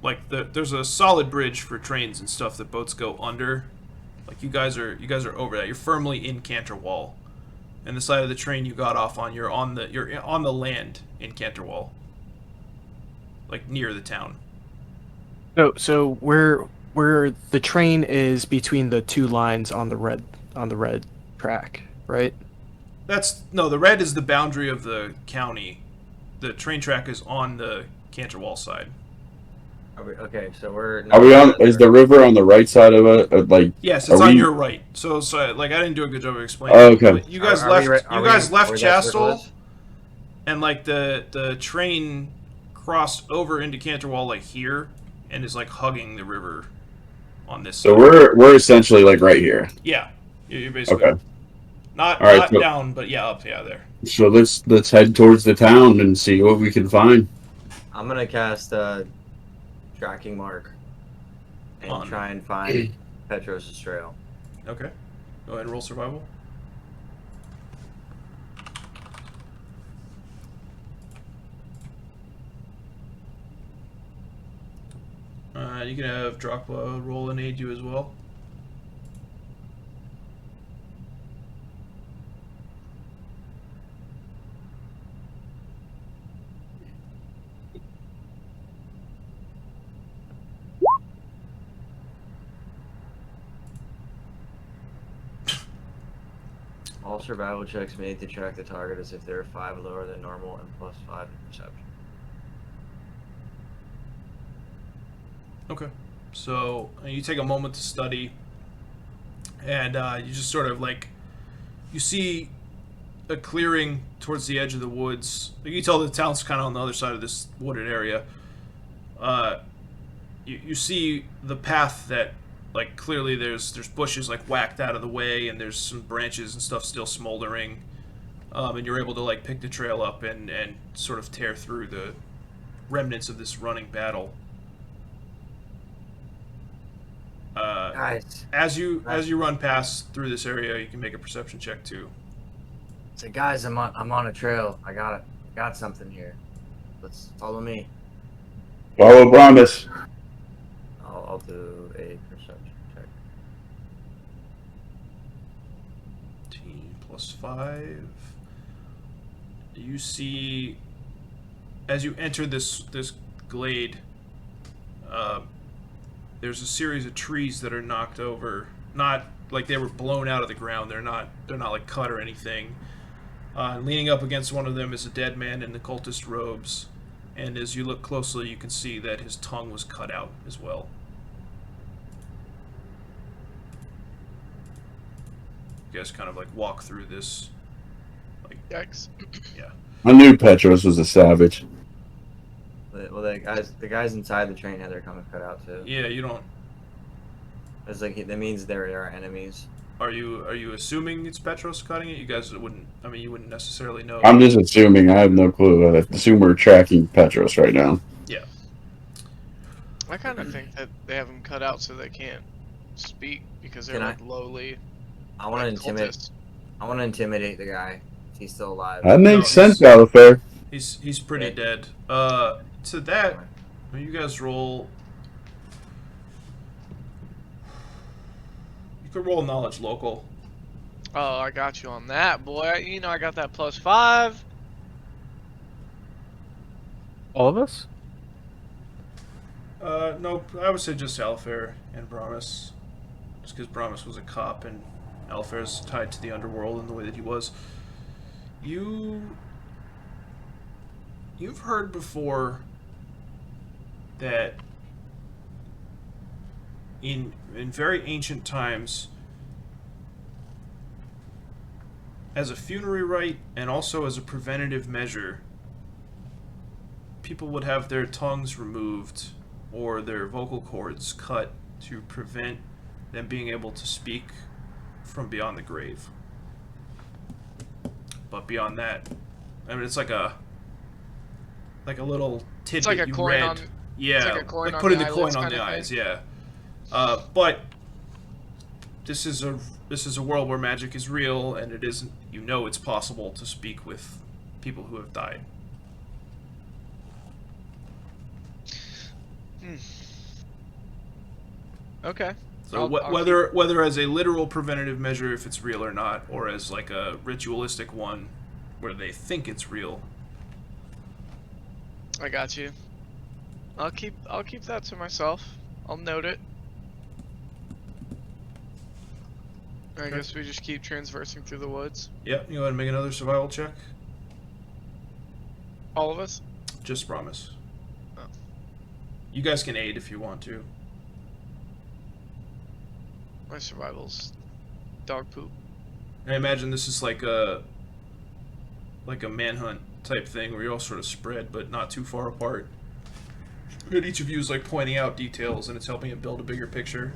Like, there's a solid bridge for trains and stuff that boats go under. Like, you guys are over that. You're firmly in Canterwall. And the side of the train you got off on, you're on the land in Canterwall. Like, near the town. So where the train is between the two lines on the red track, right? The red is the boundary of the county. The train track is on the Canterwall side. Okay, so we're... Are we on... Is the river on the right side of it? Like... Yes, it's on your right. So, like, I didn't do a good job of explaining. Oh, okay. But you guys left Chastel, and, like, the train crossed over into Canterwall, like, here, and is, like, hugging the river on this side. So we're essentially, like, right here. Yeah. You're basically... Okay. Not so, down, but yeah, up, yeah, there. So let's head towards the town and see what we can find. I'm gonna cast tracking mark and try and find Petros' trail. Okay. Go ahead and roll survival. You can have Drachma roll and aid you as well. All survival checks made to track the target as if they were 5 lower than normal and +5 in perception. Okay. So you take a moment to study, and you just sort of like, you see a clearing towards the edge of the woods. You can tell the town's kind of on the other side of this wooded area. You see the path that, like, clearly there's bushes like whacked out of the way, and there's some branches and stuff still smoldering, and you're able to like pick the trail up and sort of tear through the remnants of this running battle. Guys, as you run past through this area, you can make a perception check too. so guys, I'm on a trail. I got something here. Let's follow me. Follow Brommus. I'll do a perception check. 18 plus 5. You see, as you enter this glade, there's a series of trees that are knocked over. Not like they were blown out of the ground. They're not like cut or anything. Leaning up against one of them is a dead man in the cultist robes, and as you look closely, you can see that his tongue was cut out as well. You guys kind of like walk through this. Like, Yikes. yeah. I knew Petros was a savage. Well, the guys inside the train had their tongue cut out too. Yeah, you don't. It's like that means there are enemies. Are you assuming it's Petros cutting it? You guys wouldn't. I mean, you wouldn't necessarily know. I'm just assuming. I have no clue. I assume we're tracking Petros right now. Yeah. I kind of think that they have them cut out so they can't speak because they're like lowly. I want to intimidate. cultists. I want to intimidate the guy. He's still alive. That makes No, sense, Alafair. He's pretty dead. To that, when you guys roll, you could roll knowledge local. Oh, I got you on that, boy. You know I got that +5. All of us? Nope. I would say just Alafair and Brommus, just because Brommus was a cop and Alafair's tied to the underworld in the way that he was. You've heard before that in very ancient times, as a funerary rite and also as a preventative measure, people would have their tongues removed or their vocal cords cut to prevent them being able to speak from beyond the grave. But beyond that, I mean, it's like a little tidbit It's like a you coin read. on. Yeah, It's like a coin on putting the the coin eyelids on kinda the thing. eyes. Yeah, but this is a world where magic is real, and it isn't. You know, it's possible to speak with people who have died. Okay. So I'll whether as a literal preventative measure, if it's real or not, or as like a ritualistic one, where they think it's real. I got you. I'll keep that to myself. I'll note it. I guess we just keep transversing through the woods. Yep, you go ahead and make another survival check. All of us? Just promise. Oh. You guys can aid if you want to. My survival's dog poop. I imagine this is like a manhunt type thing where you all sort of spread but not too far apart. And each of you is like pointing out details and it's helping it build a bigger picture.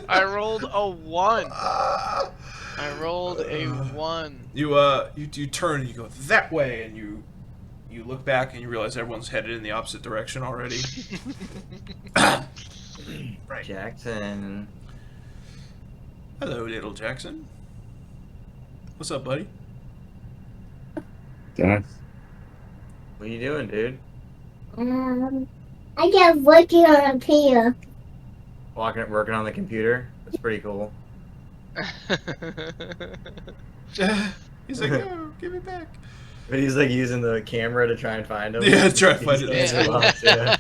I rolled a 1. I rolled a 1. You turn and you go that way and you look back and you realize everyone's headed in the opposite direction already. Right. Jackson. Hello, little Jackson. What's up, buddy? Yeah. What are you doing, dude? I just working on a pier. Working on the computer? That's pretty cool. He's like, no, give it back. But he's like using the camera to try and find him. Yeah, try to find He's it. answer locked, yeah.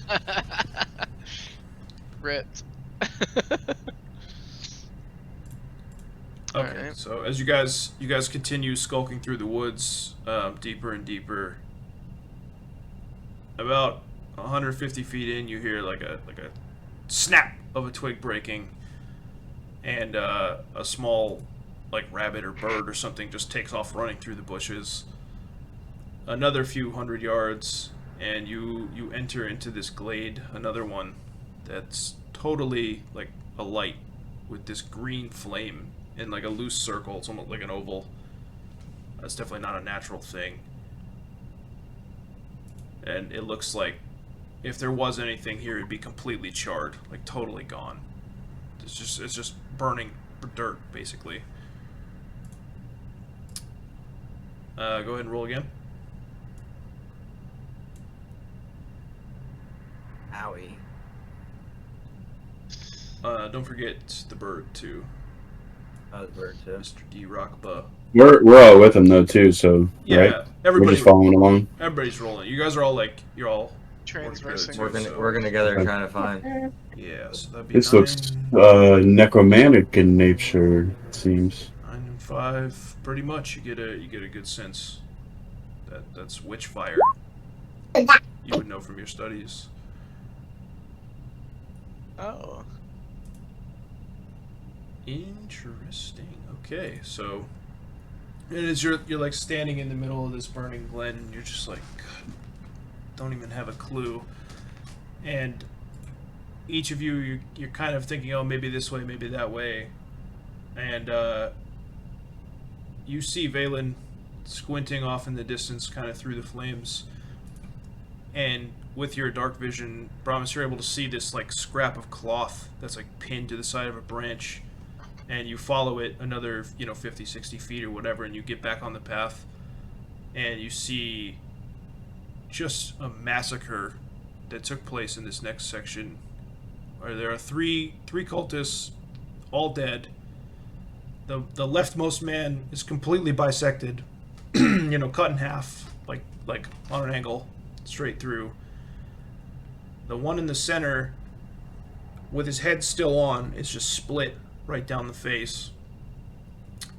Ripped. Okay, Alright. so as you guys continue skulking through the woods, deeper and deeper, about 150 feet in, you hear like a snap of a twig breaking, and a small like rabbit or bird or something just takes off running through the bushes. Another few hundred yards, and you enter into this glade, another one that's totally like alight with this green flame in like a loose circle. It's almost like an oval. That's definitely not a natural thing. And it looks like if there was anything here, it'd be completely charred, like totally gone. It's just burning dirt, basically. Go ahead and roll again. Owie. Don't forget the bird too, Oh, the bird too. Mr. Darakb. We're all with him though too, so Yeah, right? We're everybody. just following along. Everybody's rolling. You guys are all like Transversing. Working together trying to find. Yeah, so that'd be This 9, looks necromantic in nature, it seems. 9 and 5. Pretty much, you get a good sense that that's witch fire. You would know from your studies. Oh. Interesting. Okay, so and as you're like standing in the middle of this burning glen, and you're just like, God, don't even have a clue. And each of you, you're kind of thinking, oh, maybe this way, maybe that way, and you see Valan squinting off in the distance, kind of through the flames. And with your dark vision, Brommus, you're able to see this like scrap of cloth that's like pinned to the side of a branch. And you follow it another, 50, 60 feet or whatever, and you get back on the path. And you see just a massacre that took place in this next section. Where there are three cultists, all dead. The leftmost man is completely bisected, cut in half, like on an angle, straight through. The one in the center, with his head still on, is just split right down the face.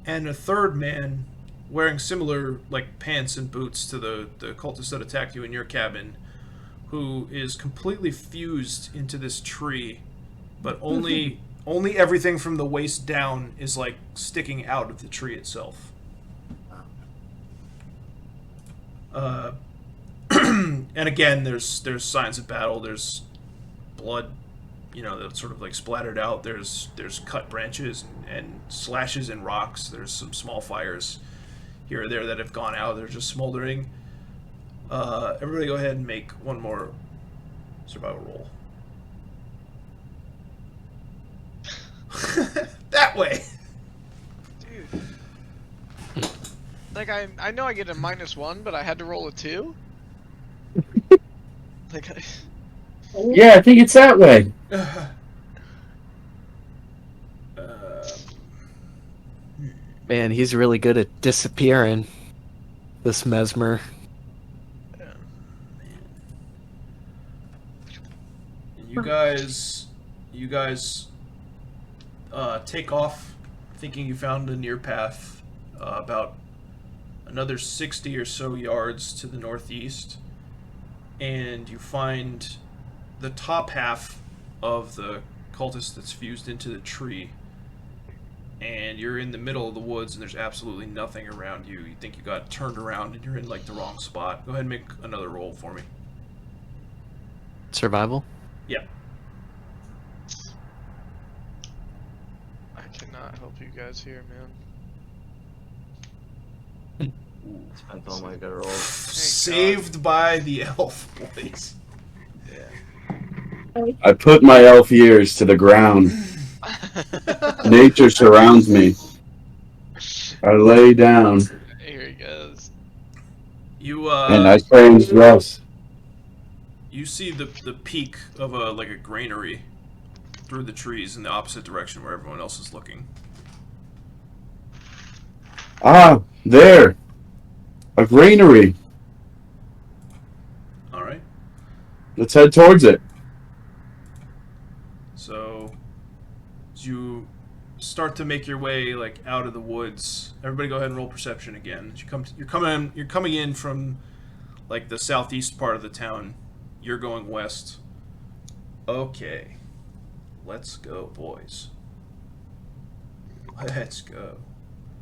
and a third man wearing similar like pants and boots to the cultist that attacked you in your cabin, who is completely fused into this tree, but only everything from the waist down is like sticking out of the tree itself. And again, there's signs of battle. There's blood, that's sort of like splattered out. There's cut branches and slashes in rocks. There's some small fires here or there that have gone out. They're just smoldering. Everybody go ahead and make one more survival roll. That way! Dude. Like, I know I get a -1, but I had to roll a 2? Like, Yeah, I think it's that way. Man, he's really good at disappearing. This Mesmer. You guys take off, thinking you found a near path, about another 60 or so yards to the northeast, and you find the top half of the cultist that's fused into the tree. And you're in the middle of the woods, and there's absolutely nothing around you. You think you got turned around, and you're in like the wrong spot. Go ahead and make another roll for me. Survival? Yep. I cannot help you guys here, man. Depends on my good rolls. Saved by the elf, boys. I put my elf ears to the ground. Nature surrounds me. I lay down Here he goes. You and I transgress. You see the peak of a granary through the trees in the opposite direction where everyone else is looking. Ah, there. A granary. All right. Let's head towards it. So, as you start to make your way out of the woods, everybody go ahead and roll perception again. As you're coming in from the southeast part of the town. You're going west. Okay. Let's go, boys. Let's go.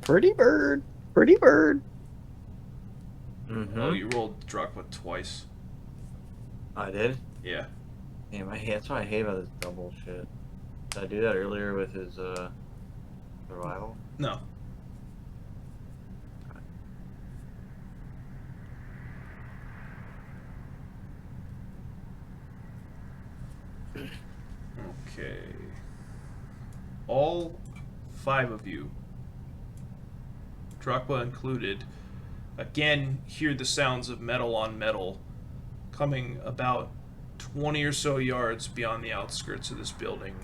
Pretty bird. Pretty bird. Mm-hmm. Oh, you rolled Darakb twice. I did? Yeah. Damn, that's what I hate about this double shit. Did I do that earlier with his, survival? No. Okay. All 5 of you, Darakb included, again hear the sounds of metal on metal coming about 20 or so yards beyond the outskirts of this building.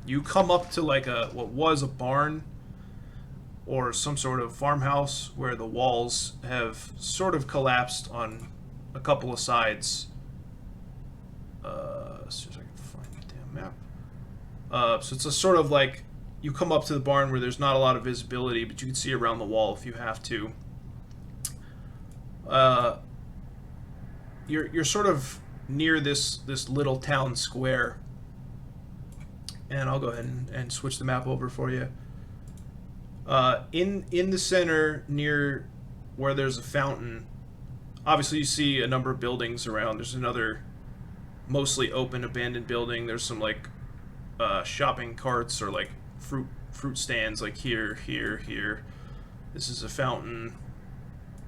You come up to what was a barn or some sort of farmhouse where the walls have sort of collapsed on a couple of sides. As soon as I can find the damn map. So it's a sort of you come up to the barn where there's not a lot of visibility, but you can see around the wall if you have to. You're sort of near this little town square, and I'll go ahead and switch the map over for you. In the center, near where there's a fountain, obviously you see a number of buildings around. There's another mostly open abandoned building. There's some shopping carts or fruit stands here. This is a fountain.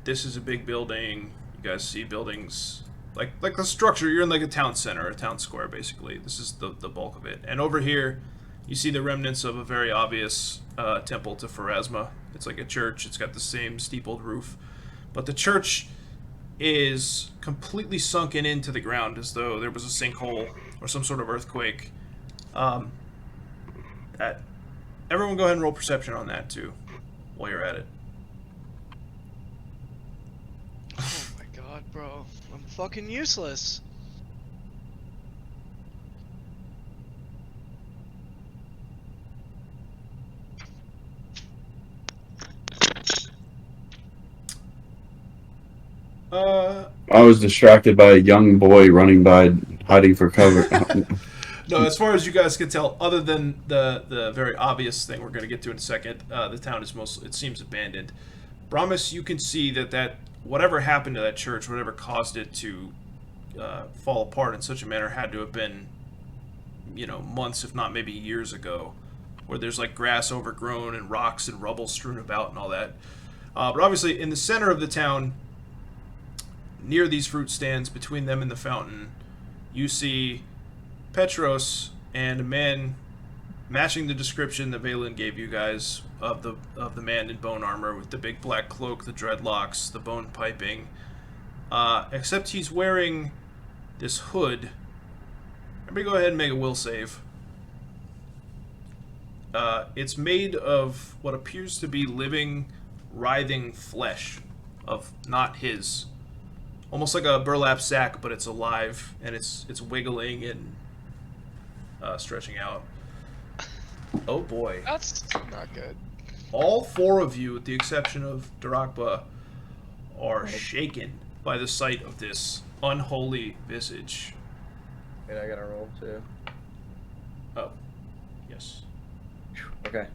This is a big building. You guys see buildings like the structure. You're in a town center, a town square basically. This is the bulk of it. And over here you see the remnants of a very obvious temple to Pharasma. It's like a church. It's got the same steepled roof, but the church is completely sunken into the ground as though there was a sinkhole or some sort of earthquake. Everyone go ahead and roll perception on that too, while you're at it. Oh my god, bro. I'm fucking useless. I was distracted by a young boy running by, hiding for cover. No, as far as you guys can tell, other than the very obvious thing we're going to get to in a second, the town is mostly, it seems, abandoned. Brommus, you can see that whatever happened to that church, whatever caused it to fall apart in such a manner, had to have been, months, if not maybe years ago, where there's like grass overgrown and rocks and rubble strewn about and all that. But obviously, in the center of the town, near these fruit stands, between them and the fountain, you see Petros and a man matching the description that Valan gave you guys of the man in bone armor with the big black cloak, the dreadlocks, the bone piping. Except he's wearing this hood. Everybody go ahead and make a will save. It's made of what appears to be living, writhing flesh of not his. Almost like a burlap sack, but it's alive and it's wiggling and stretching out. Oh boy. That's not good. All four of you, with the exception of Darakb, are shaken by the sight of this unholy visage. And I gotta roll too. Oh, yes. Okay,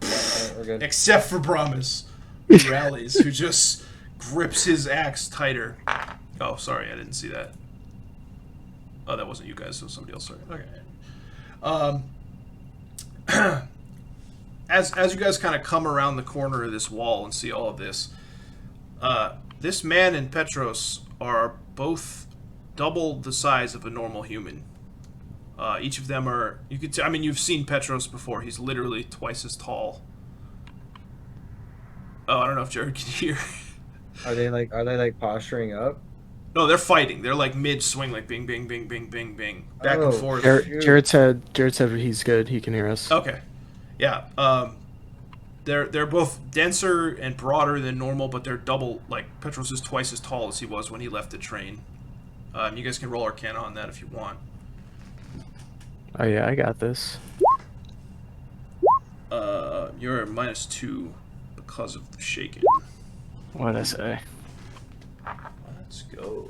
we're good. Except for Brommus, who rallies, who just grips his axe tighter. Oh, sorry, I didn't see that. Oh, that wasn't you guys, so somebody else. Sorry. Okay. As you guys kind of come around the corner of this wall and see all of this, this man and Petros are both double the size of a normal human. Each of them are, you've seen Petros before. He's literally twice as tall. Oh, I don't know if Jared can hear. Are they like posturing up? No, they're fighting. They're like mid-swing, like bing, bing, bing, bing, bing, bing, back and forth. Jared said he's good. He can hear us. Okay, yeah. They're both denser and broader than normal, but they're double. Like Petros is twice as tall as he was when he left the train. You guys can roll Arcana on that if you want. Oh yeah, I got this. You're -2 because of the shaking. What'd I say? Let's go.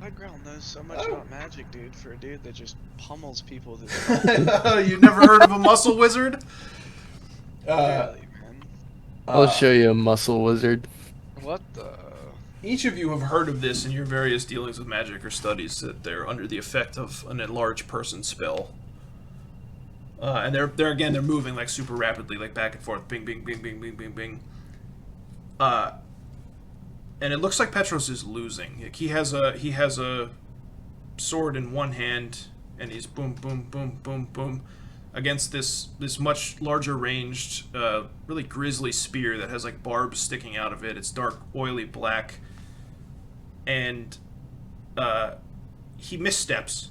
Widegrowl knows so much about magic, dude, for a dude that just pummels people with his You've never heard of a muscle wizard? really, man. I'll show you a muscle wizard. What the? Each of you have heard of this in your various dealings with magic or studies, that they're under the effect of an enlarged person spell. And they're moving like super rapidly, like back and forth, bing, bing, bing, bing, bing, bing, bing. And it looks like Petros is losing. Like he has a sword in one hand, and he's boom, boom, boom, boom, boom, against this much larger ranged, really grisly spear that has like barbs sticking out of it. It's dark, oily black, and he missteps,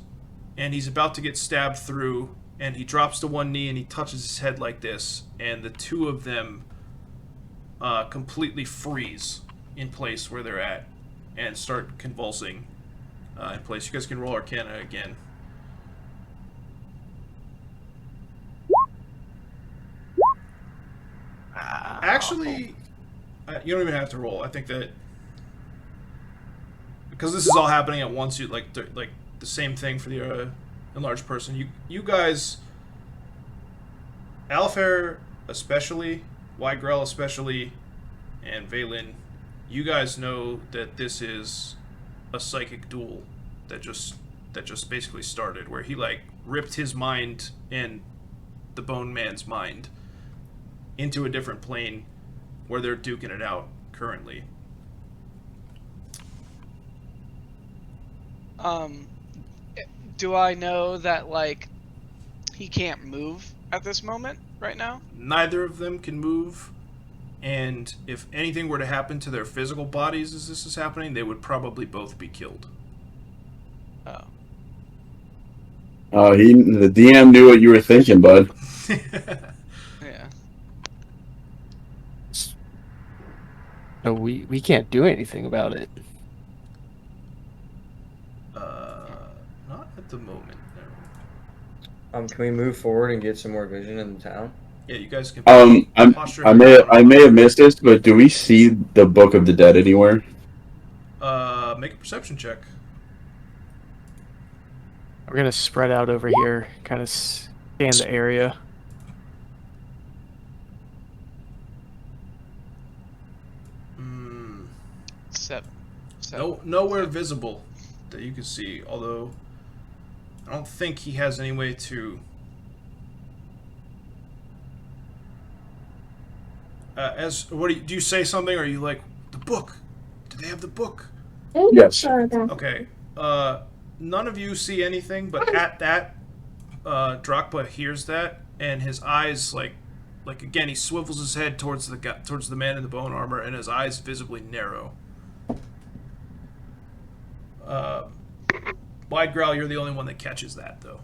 and he's about to get stabbed through. And he drops to one knee and he touches his head like this, and the two of them completely freeze in place where they're at and start convulsing in place. You guys can roll Arcana again. Actually, you don't even have to roll. I think that because this is all happening at once, you like the same thing for the enlarged person. You guys, Alafair especially, Widegrowl especially, and Valan, you guys know that this is a psychic duel that just basically started, where he like ripped his mind and the Bone Man's mind into a different plane where they're duking it out currently. Do I know that, like, he can't move at this moment, right now? Neither of them can move, and if anything were to happen to their physical bodies as this is happening, they would probably both be killed. Oh. The DM knew what you were thinking, bud. Yeah. No, we can't do anything about it. Not at the moment. Can we move forward and get some more vision in the town? Yeah, you guys can. I'm, posture him down. I may have missed this, but do we see the Book of the Dead anywhere? Make a perception check. We're gonna spread out over here, kind of scan the area. Mm, 7. nowhere visible that you can see. Although I don't think he has any way to. What do you say something? Or are you like the book? Do they have the book? Yes. Okay. None of you see anything, but at that, Darakb hears that, and his eyes like again, he swivels his head towards the man in the bone armor, and his eyes visibly narrow. Widegrowl, you're the only one that catches that, though.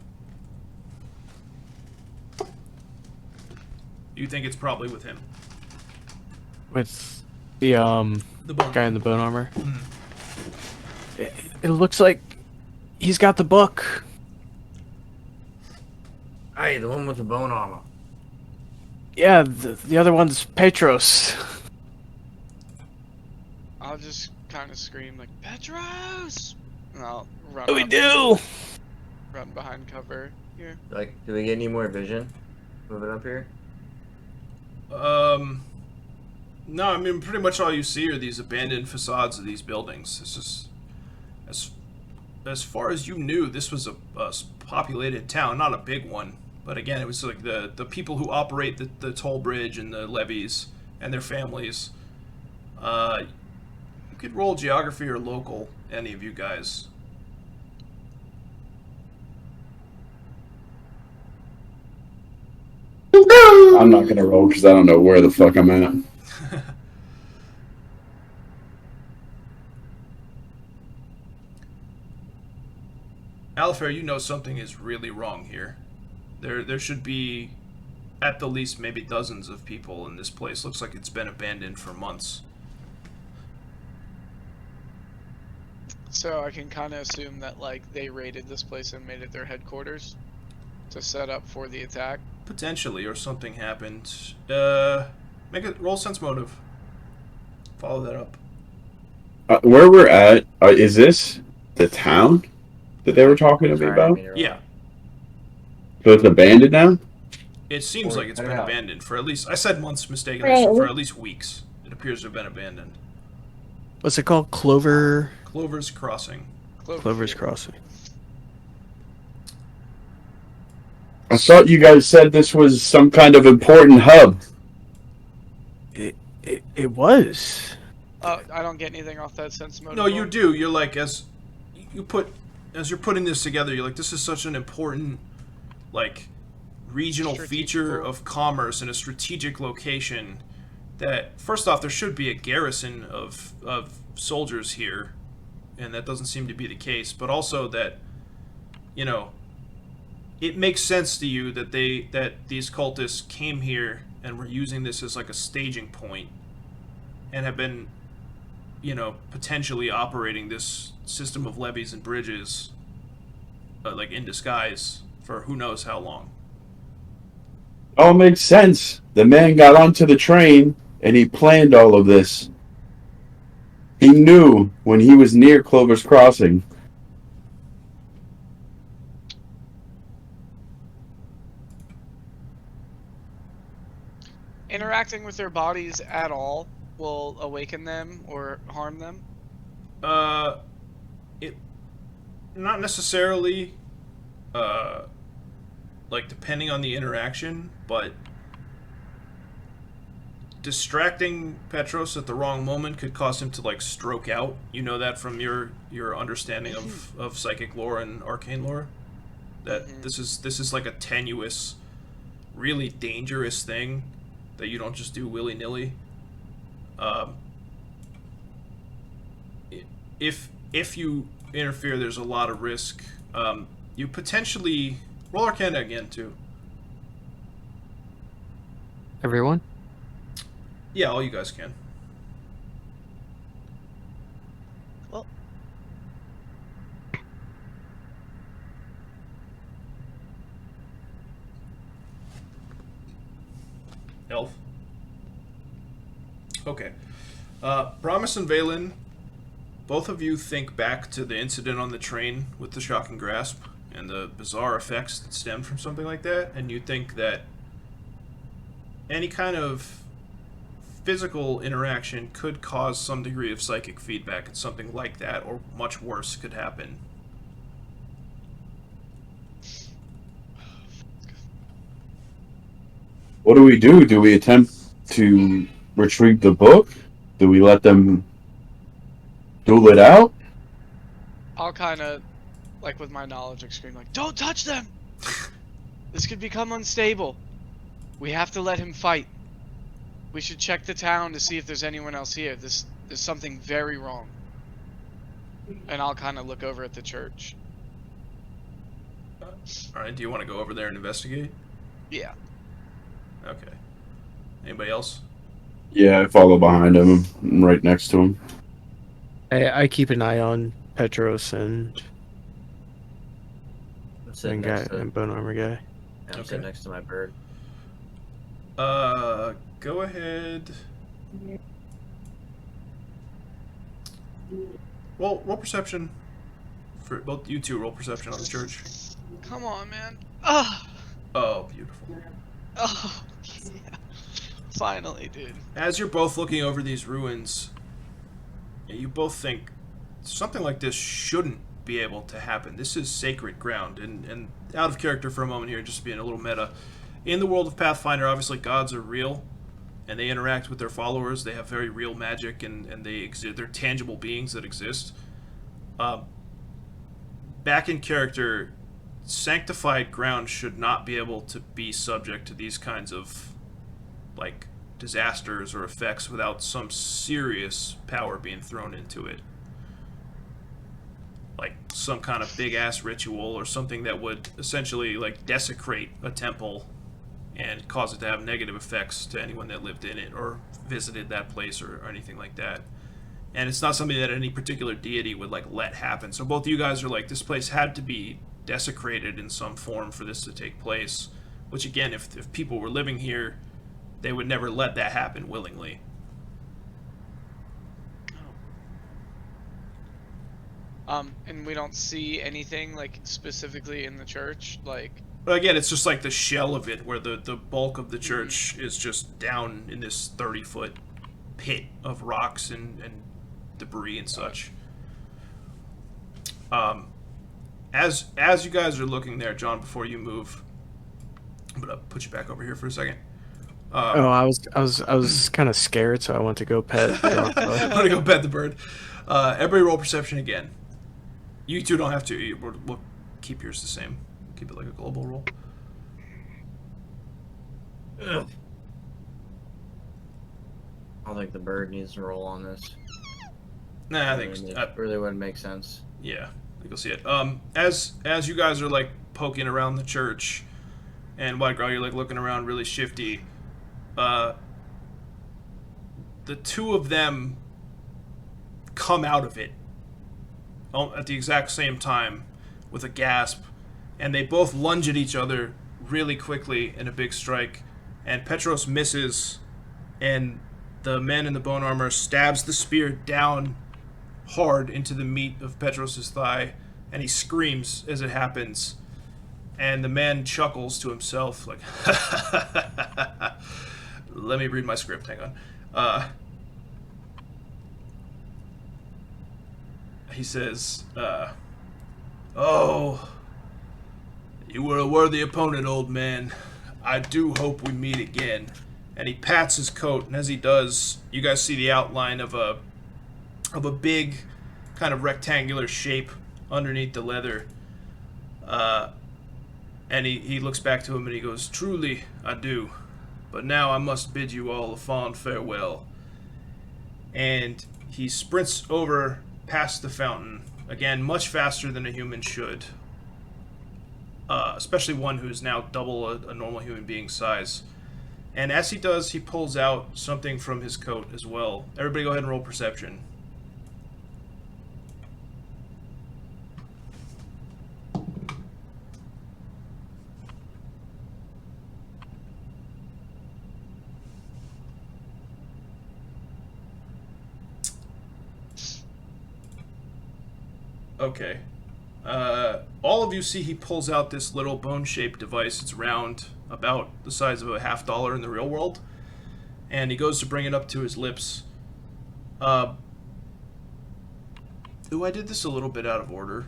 You think it's probably with him. With the The bone. guy in the bone armor. Mhm. It looks like he's got the book. Hey, the one with the bone armor. Yeah, the other one's Petros. I'll just kind of scream like, Petros! And I'll run What do we up, do? run behind cover here. Like, do we get any more vision? Moving up here? No, I mean, pretty much all you see are these abandoned facades of these buildings. This is, as far as you knew, this was a populated town, not a big one. But again, it was like the people who operate the toll bridge and the levees and their families. You could roll geography or local, any of you guys. I'm not gonna roll because I don't know where the fuck I'm at. Alafair, you know something is really wrong here. There should be, at the least, maybe dozens of people in this place. Looks like it's been abandoned for months. So I can kind of assume that, like, they raided this place and made it their headquarters to set up for the attack. Potentially, or something happened. Make it roll sense motive. Follow that up. Where we're at, is this the town that they were talking to me Sorry, I about? didn't mean to Yeah, So it's abandoned now? it seems Or- like it's I been don't know. abandoned for at least. I said months mistakenly, so for at least weeks. It appears to have been abandoned. What's it called? Clover's Crossing. Cloverfield. Crossing. I thought you guys said this was some kind of important hub. It was. I don't get anything off that sense motive. No, you roll. do. You're like, as you're putting this together, you're like, this is such an important, like, regional Strategic feature goal. of commerce in a strategic location. That first off, there should be a garrison of soldiers here, and that doesn't seem to be the case. But also that, you know, it makes sense to you that these cultists came here and were using this as like a staging point, and have been, you know, potentially operating this system of levees and bridges, like in disguise for who knows how long. Oh, it makes sense. The man got onto the train and he planned all of this. He knew when he was near Clover's Crossing. Interacting with their bodies at all will awaken them or harm them. It not necessarily, like depending on the interaction, but distracting Petros at the wrong moment could cause him to like stroke out. You know that from your understanding of psychic lore and arcane lore. That this is like a tenuous, really dangerous thing that you don't just do willy-nilly. If you interfere, there's a lot of risk. You potentially roll Arcana again too. Everyone? Yeah, all you guys can. Well, Elf. Okay. Brommus and Valan, both of you think back to the incident on the train with the shocking grasp and the bizarre effects that stemmed from something like that, and you think that any kind of physical interaction could cause some degree of psychic feedback, and something like that, or much worse, could happen. What do we do? Do we attempt to retrieve the book? Do we let them duel it out? I'll kind of, like with my knowledge, scream like, "Don't touch them! This could become unstable. We have to let him fight. We should check the town to see if there's anyone else here. There's something very wrong." And I'll kind of look over at the church. Alright, do you want to go over there and investigate? Yeah. Okay. Anybody else? Yeah, I follow behind him. I'm right next to him. I keep an eye on Petros and I'm sitting guy next to, and Bone Armor guy. I'm Okay. sitting next to my bird. Go ahead. Roll perception. For both you two, roll perception on the church. Come on, man. Ah. Oh, beautiful. Oh. Yeah. Finally, dude. As you're both looking over these ruins, you both think something like this shouldn't be able to happen. This is sacred ground, and out of character for a moment here, just being a little meta. In the world of Pathfinder, obviously gods are real, and they interact with their followers. They have very real magic, and they exist. They're tangible beings that exist. Back in character, sanctified ground should not be able to be subject to these kinds of, like, disasters or effects without some serious power being thrown into it. Like some kind of big-ass ritual or something that would essentially, like, desecrate a temple and cause it to have negative effects to anyone that lived in it or visited that place or anything like that. And it's not something that any particular deity would, like, let happen. So both of you guys are like, this place had to be desecrated in some form for this to take place. Which, again, if people were living here, they would never let that happen willingly. And we don't see anything, like, specifically in the church, like... But again, it's just like the shell of it, where the bulk of the church is just down in this 30-foot pit of rocks and debris and such. As you guys are looking there, John, before you move, I'm gonna put you back over here for a second. I was kind of scared, so I went to go pet. I'm gonna go pet the bird. Everybody roll perception again. You two don't have to. We'll keep yours the same. Keep it like a global roll. I don't think the bird needs to roll on this. Nah, I think Really wouldn't make sense. yeah, I think you'll see it. As you guys are, like, poking around the church, and Widegrowl, you're, like, looking around really shifty. The two of them come out of it at the exact same time with a gasp, and they both lunge at each other really quickly in a big strike, and Petros misses, and the man in the bone armor stabs the spear down hard into the meat of Petros' thigh, and he screams as it happens, and the man chuckles to himself like, let me read my script, hang on. He says, "Oh, you were a worthy opponent, old man. I do hope we meet again." And he pats his coat, and as he does, you guys see the outline of a big, kind of rectangular shape underneath the leather. And he looks back to him and he goes, "Truly, I do. But now I must bid you all a fond farewell." And he sprints over past the fountain, again, much faster than a human should. Especially one who's now double a normal human being's size. And as he does, he pulls out something from his coat as well. Everybody go ahead and roll perception. Okay. All of you see he pulls out this little bone-shaped device. It's round, about the size of a $50 in the real world. And he goes to bring it up to his lips. Ooh, I did this a little bit out of order.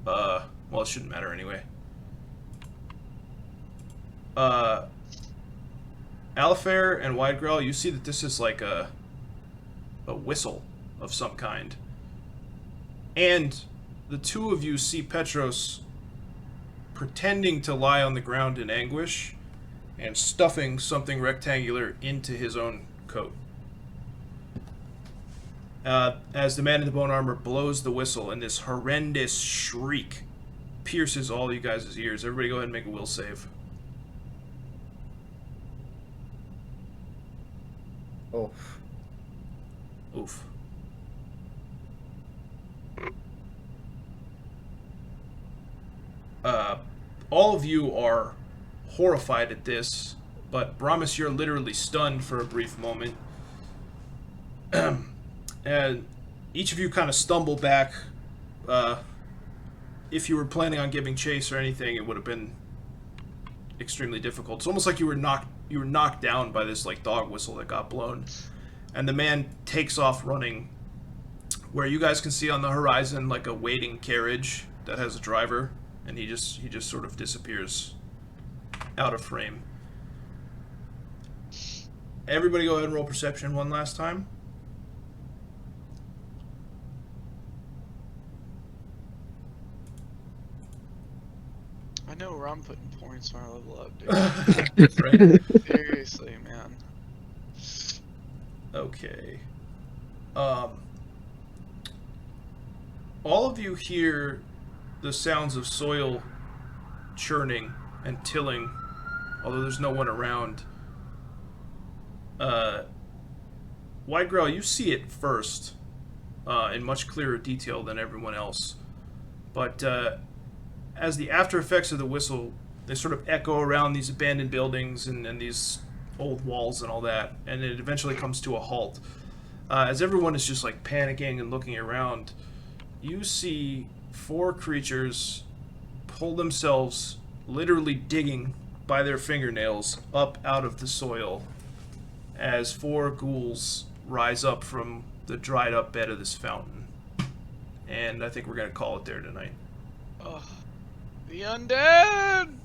Well, it shouldn't matter anyway. Alafair and Widegrowl, you see that this is like a whistle of some kind. And the two of you see Petros pretending to lie on the ground in anguish and stuffing something rectangular into his own coat. As the man in the bone armor blows the whistle and this horrendous shriek pierces all you guys' ears. Everybody go ahead and make a will save. Oh. Oof. All of you are horrified at this, but Brommus, you're literally stunned for a brief moment. And each of you kind of stumble back. If you were planning on giving chase or anything, it would have been extremely difficult. It's almost like you were knocked down by this like dog whistle that got blown. And the man takes off running, where you guys can see on the horizon like a waiting carriage that has a driver, and he just sort of disappears out of frame. Everybody go ahead and roll perception one last time. I know where I'm putting points when I level up, dude. Right. Seriously, man. Okay. All of you hear the sounds of soil churning and tilling, although there's no one around. Widegrowl, you see it first, in much clearer detail than everyone else. But as the after effects of the whistle, they sort of echo around these abandoned buildings and these old walls and all that, and it eventually comes to a halt. As everyone is just like panicking and looking around, you see 4 creatures pull themselves, literally digging by their fingernails up out of the soil, as 4 ghouls rise up from the dried up bed of this fountain. And I think we're gonna call it there tonight. Oh, the undead!